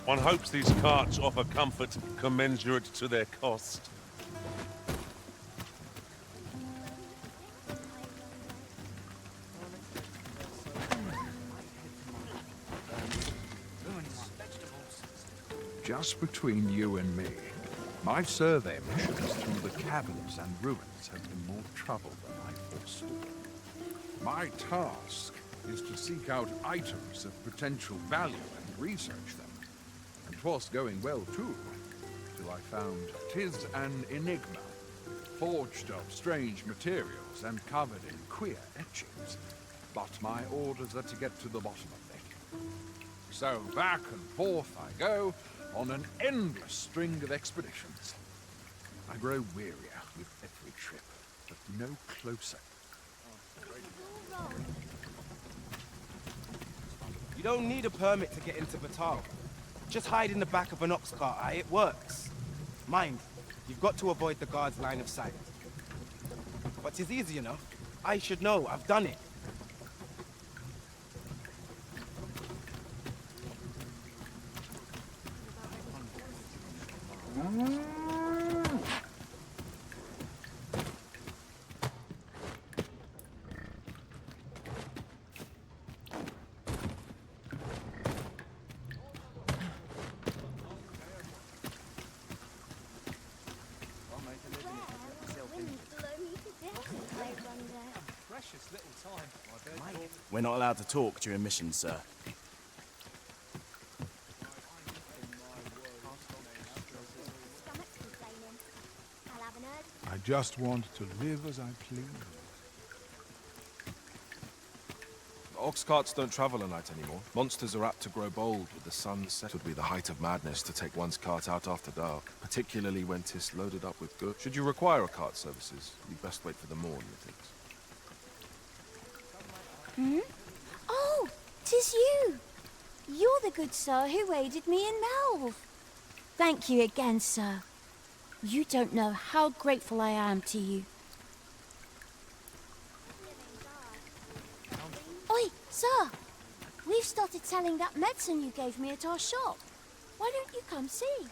One hopes these carts offer comfort commensurate to their cost. Just between you and me, my survey missions through the caverns and ruins have been more trouble than I foresaw. My task is to seek out items of potential value and research them. And 'twas going well too, till I found 'tis an enigma, forged of strange materials and covered in queer etchings. But my orders are to get to the bottom of it. So back and forth I go, on an endless string of expeditions. I grow wearier with every trip, but no closer. You don't need a permit to get into Batal. Just hide in the back of an ox cart, it works. Mind, you've got to avoid the guard's line of sight. But it's easy enough. I should know, I've done it. We're not allowed to talk during missions, sir. I just want to live as I please. Ox carts don't travel at night anymore. Monsters are apt to grow bold with the sun set. It would be the height of madness to take one's cart out after dark, particularly when 'tis loaded up with goods. Should you require a cart services, you'd best wait for the morn, methinks. Hmm? Oh, 'tis you! You're the good sir who aided me in Melve. Thank you again, sir. You don't know how grateful I am to you. Oi, sir! We've started selling that medicine you gave me at our shop. Why don't you come see?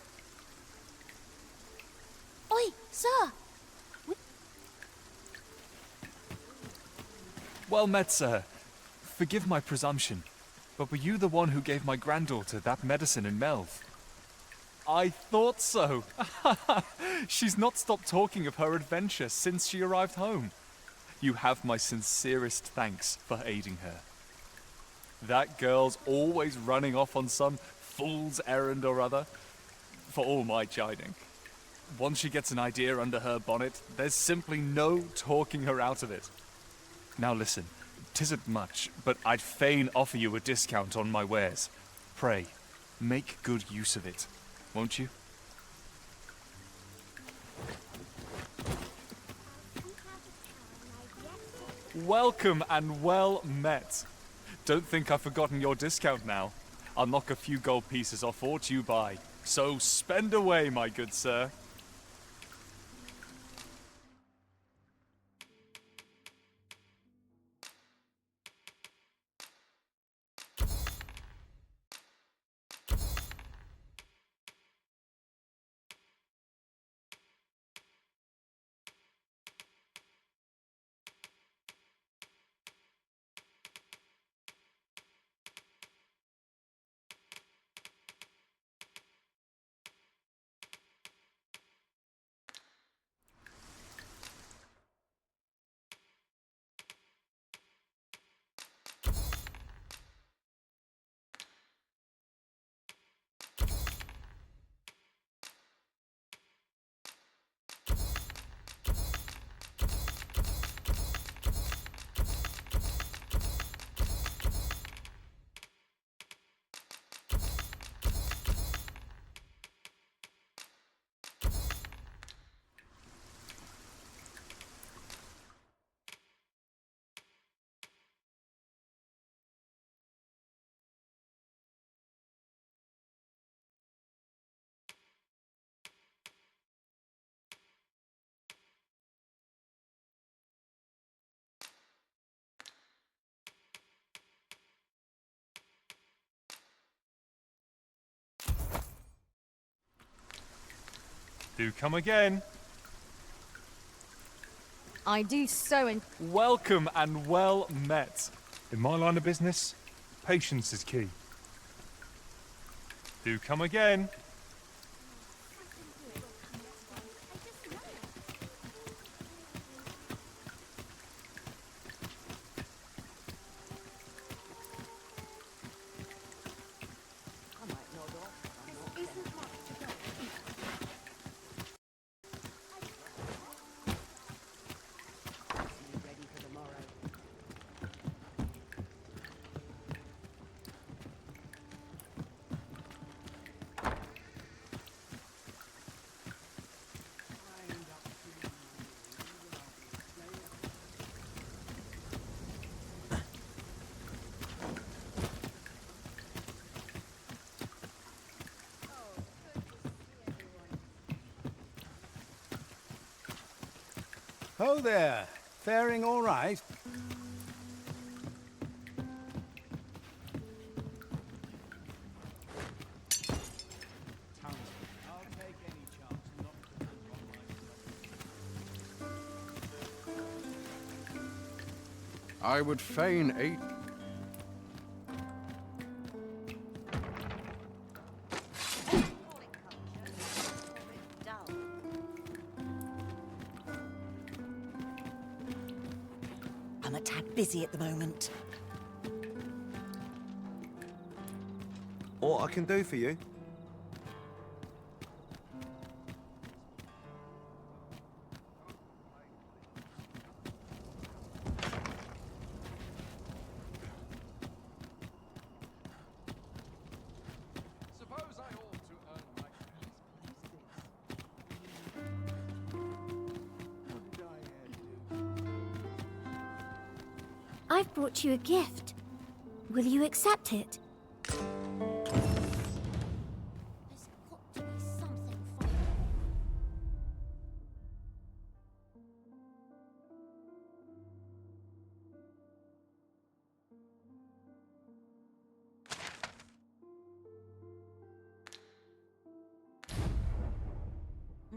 Oi, sir! Well met, sir. Forgive my presumption, but were you the one who gave my granddaughter that medicine in Melve? I thought so. She's not stopped talking of her adventure since she arrived home. You have my sincerest thanks for aiding her. That girl's always running off on some fool's errand or other, for all my chiding. Once she gets an idea under her bonnet, there's simply no talking her out of it. Now listen, 'tisn't much, but I'd fain offer you a discount on my wares. Pray, make good use of it, won't you? Welcome and well met. Don't think I've forgotten your discount now. I'll knock a few gold pieces off aught you buy. So spend away, my good sir. Do come again. I do so Welcome and well met. In my line of business, patience is key. Do come again. Ho there. Faring all right? I would fain aid. I'm a tad busy at the moment. What I can do for you? I've brought you a gift. Will you accept it?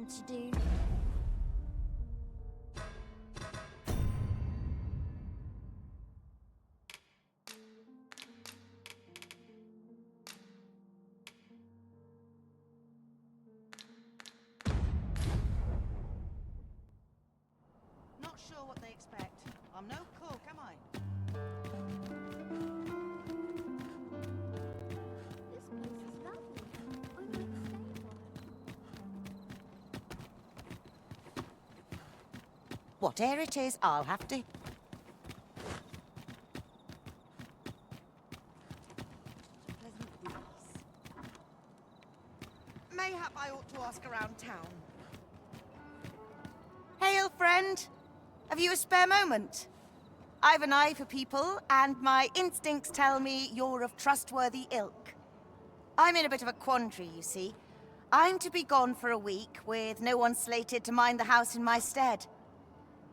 To do. Not sure what they expect. I'm no cook, am I? This place is lovely. I might stay a while. Whatever it is, I'll have to. Mayhap I ought to ask around town. Hail, friend. Have you a spare moment? I've an eye for people, and my instincts tell me you're of trustworthy ilk. I'm in a bit of a quandary, you see. I'm to be gone for a week, with no one slated to mind the house in my stead.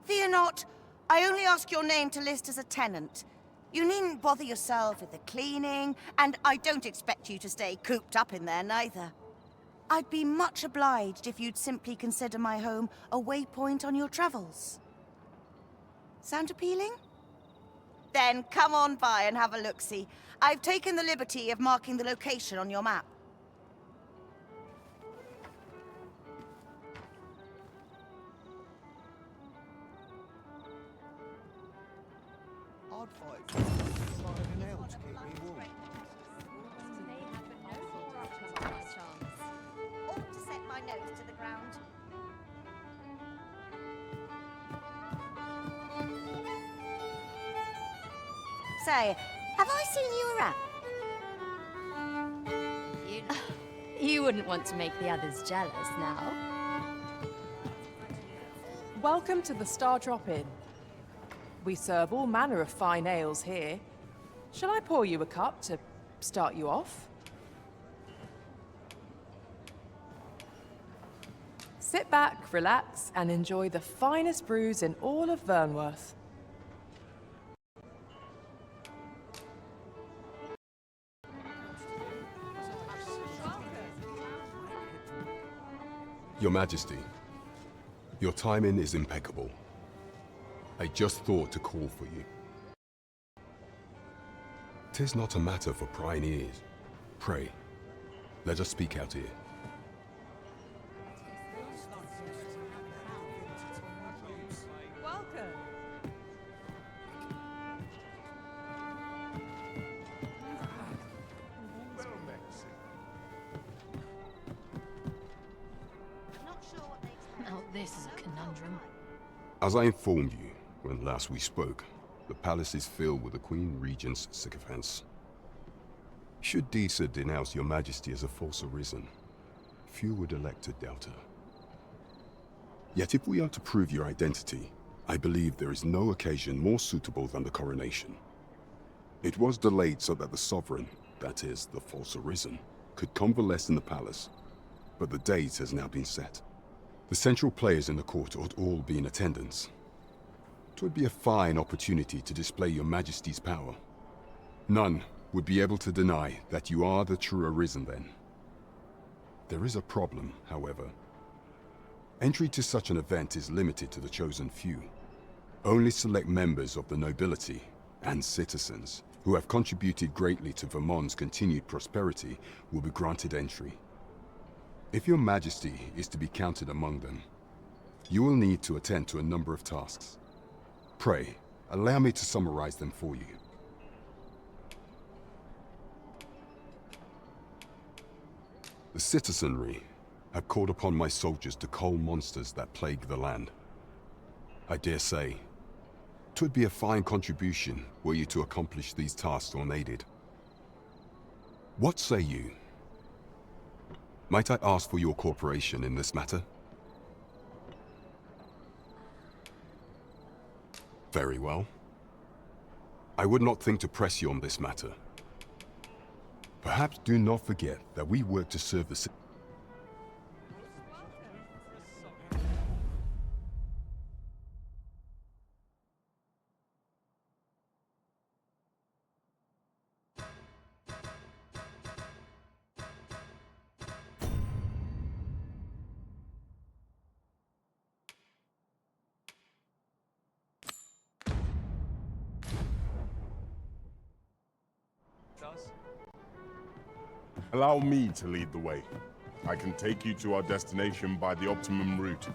Fear not, I only ask your name to list as a tenant. You needn't bother yourself with the cleaning, and I don't expect you to stay cooped up in there neither. I'd be much obliged if you'd simply consider my home a waypoint on your travels. Sound appealing? Then come on by and have a look-see. I've taken the liberty of marking the location on your map. I'd fight an ale to keep me warm. Ought to set my nose to the ground. Say, have I seen you around? You wouldn't want to make the others jealous now. Welcome to the Star Drop Inn. We serve all manner of fine ales here. Shall I pour you a cup to start you off? Sit back, relax, and enjoy the finest brews in all of Vernworth. Your Majesty, your timing is impeccable. I just thought to call for you. 'Tis not a matter for prying ears. Pray, let us speak out here. Welcome. Now this is a conundrum. As I informed you when last we spoke, the palace is filled with the Queen Regent's sycophants. Should Disa denounce your Majesty as a false arisen, few would elect to doubt her. Yet if we are to prove your identity, I believe there is no occasion more suitable than the coronation. It was delayed so that the sovereign, that is, the false arisen, could convalesce in the palace, but the date has now been set. The central players in the court ought all be in attendance. 'Twould be a fine opportunity to display your Majesty's power. None would be able to deny that you are the true arisen then. There is a problem, however. Entry to such an event is limited to the chosen few. Only select members of the nobility and citizens who have contributed greatly to Vermont's continued prosperity will be granted entry. If your Majesty is to be counted among them, you will need to attend to a number of tasks. Pray, Allow me to summarize them for you. The citizenry have called upon my soldiers to cull monsters that plague the land. I dare say, 'twould be a fine contribution were you to accomplish these tasks unaided. What say you? Might I ask for your cooperation in this matter? Very well. I would not think to press you on this matter. Perhaps do not forget that we work to serve the Allow me to lead the way. I can take you to our destination by the optimum route.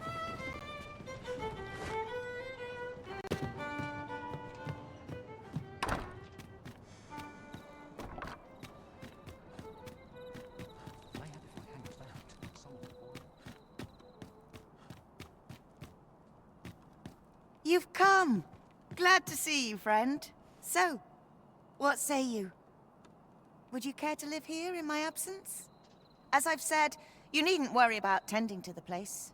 You've come. Glad to see you, friend. So, what say you? Would you care to live here in my absence? As I've said, you needn't worry about tending to the place.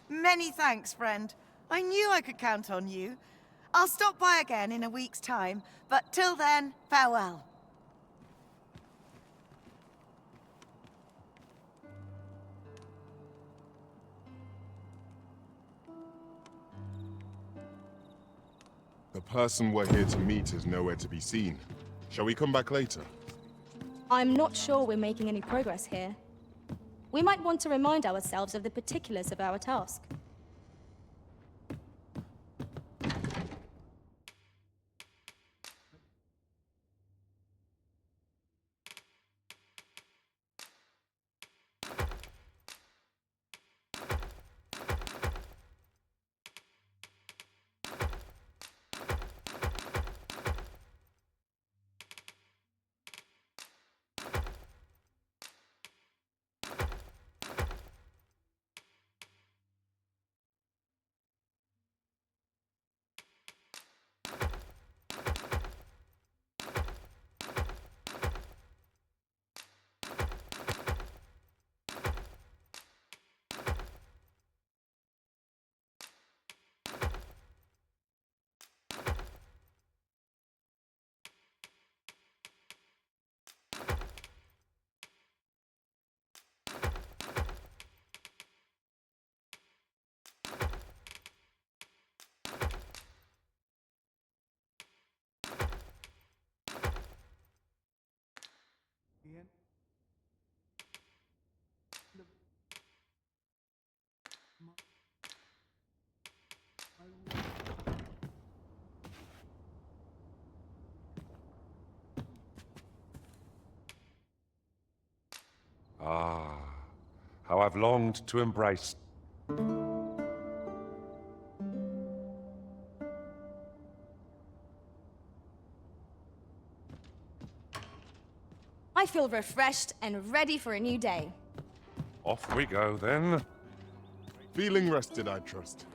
Many thanks, friend. I knew I could count on you. I'll stop by again in a week's time, but till then, farewell. The person we're here to meet is nowhere to be seen. Shall we come back later? I'm not sure we're making any progress here. We might want to remind ourselves of the particulars of our task. Ian? Ah, how I've longed to embrace. I feel refreshed and ready for a new day. Off we go then. Feeling rested, I trust.